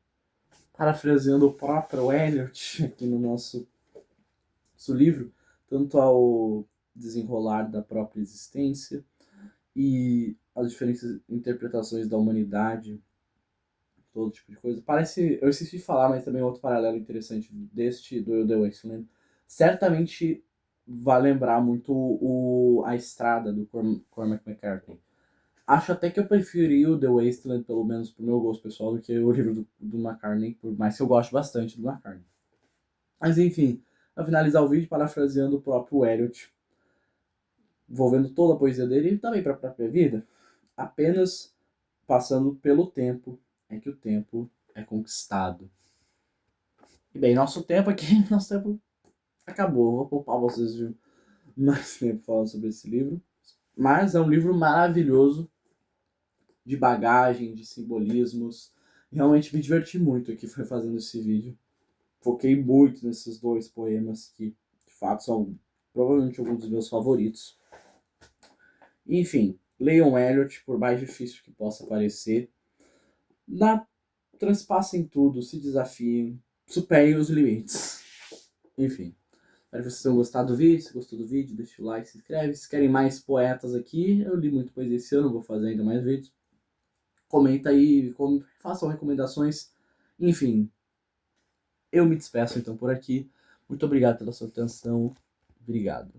Parafraseando o próprio Eliot aqui no nosso livro, tanto ao desenrolar da própria existência e as diferentes interpretações da humanidade, todo tipo de coisa. Eu esqueci de falar, mas também outro paralelo interessante do The Wasteland. Certamente vai lembrar muito a Estrada, do Cormac McCarthy. Acho até que eu preferi o The Wasteland, pelo menos pro meu gosto pessoal, do que o livro do McCartney, por mais que eu goste bastante do McCartney. Mas enfim, para finalizar o vídeo, parafraseando o próprio Eliot, envolvendo toda a poesia dele e também para a própria vida, apenas passando pelo tempo é que o tempo é conquistado. E bem, nosso tempo acabou. Vou poupar vocês de mais tempo falando sobre esse livro. Mas é um livro maravilhoso, de bagagem, de simbolismos. Realmente me diverti muito aqui fazendo esse vídeo. Foquei muito nesses 2 poemas que, de fato, são provavelmente alguns dos meus favoritos. Enfim, leiam Eliot, por mais difícil que possa parecer. transpassem tudo, se desafiem, superem os limites. Enfim, espero que vocês tenham gostado do vídeo. Se gostou do vídeo, deixa o like, se inscreve. Se querem mais poetas aqui, eu li muito poesia esse ano, vou fazer ainda mais vídeos. Comenta aí, façam recomendações. Enfim, eu me despeço então por aqui. Muito obrigado pela sua atenção. Obrigado.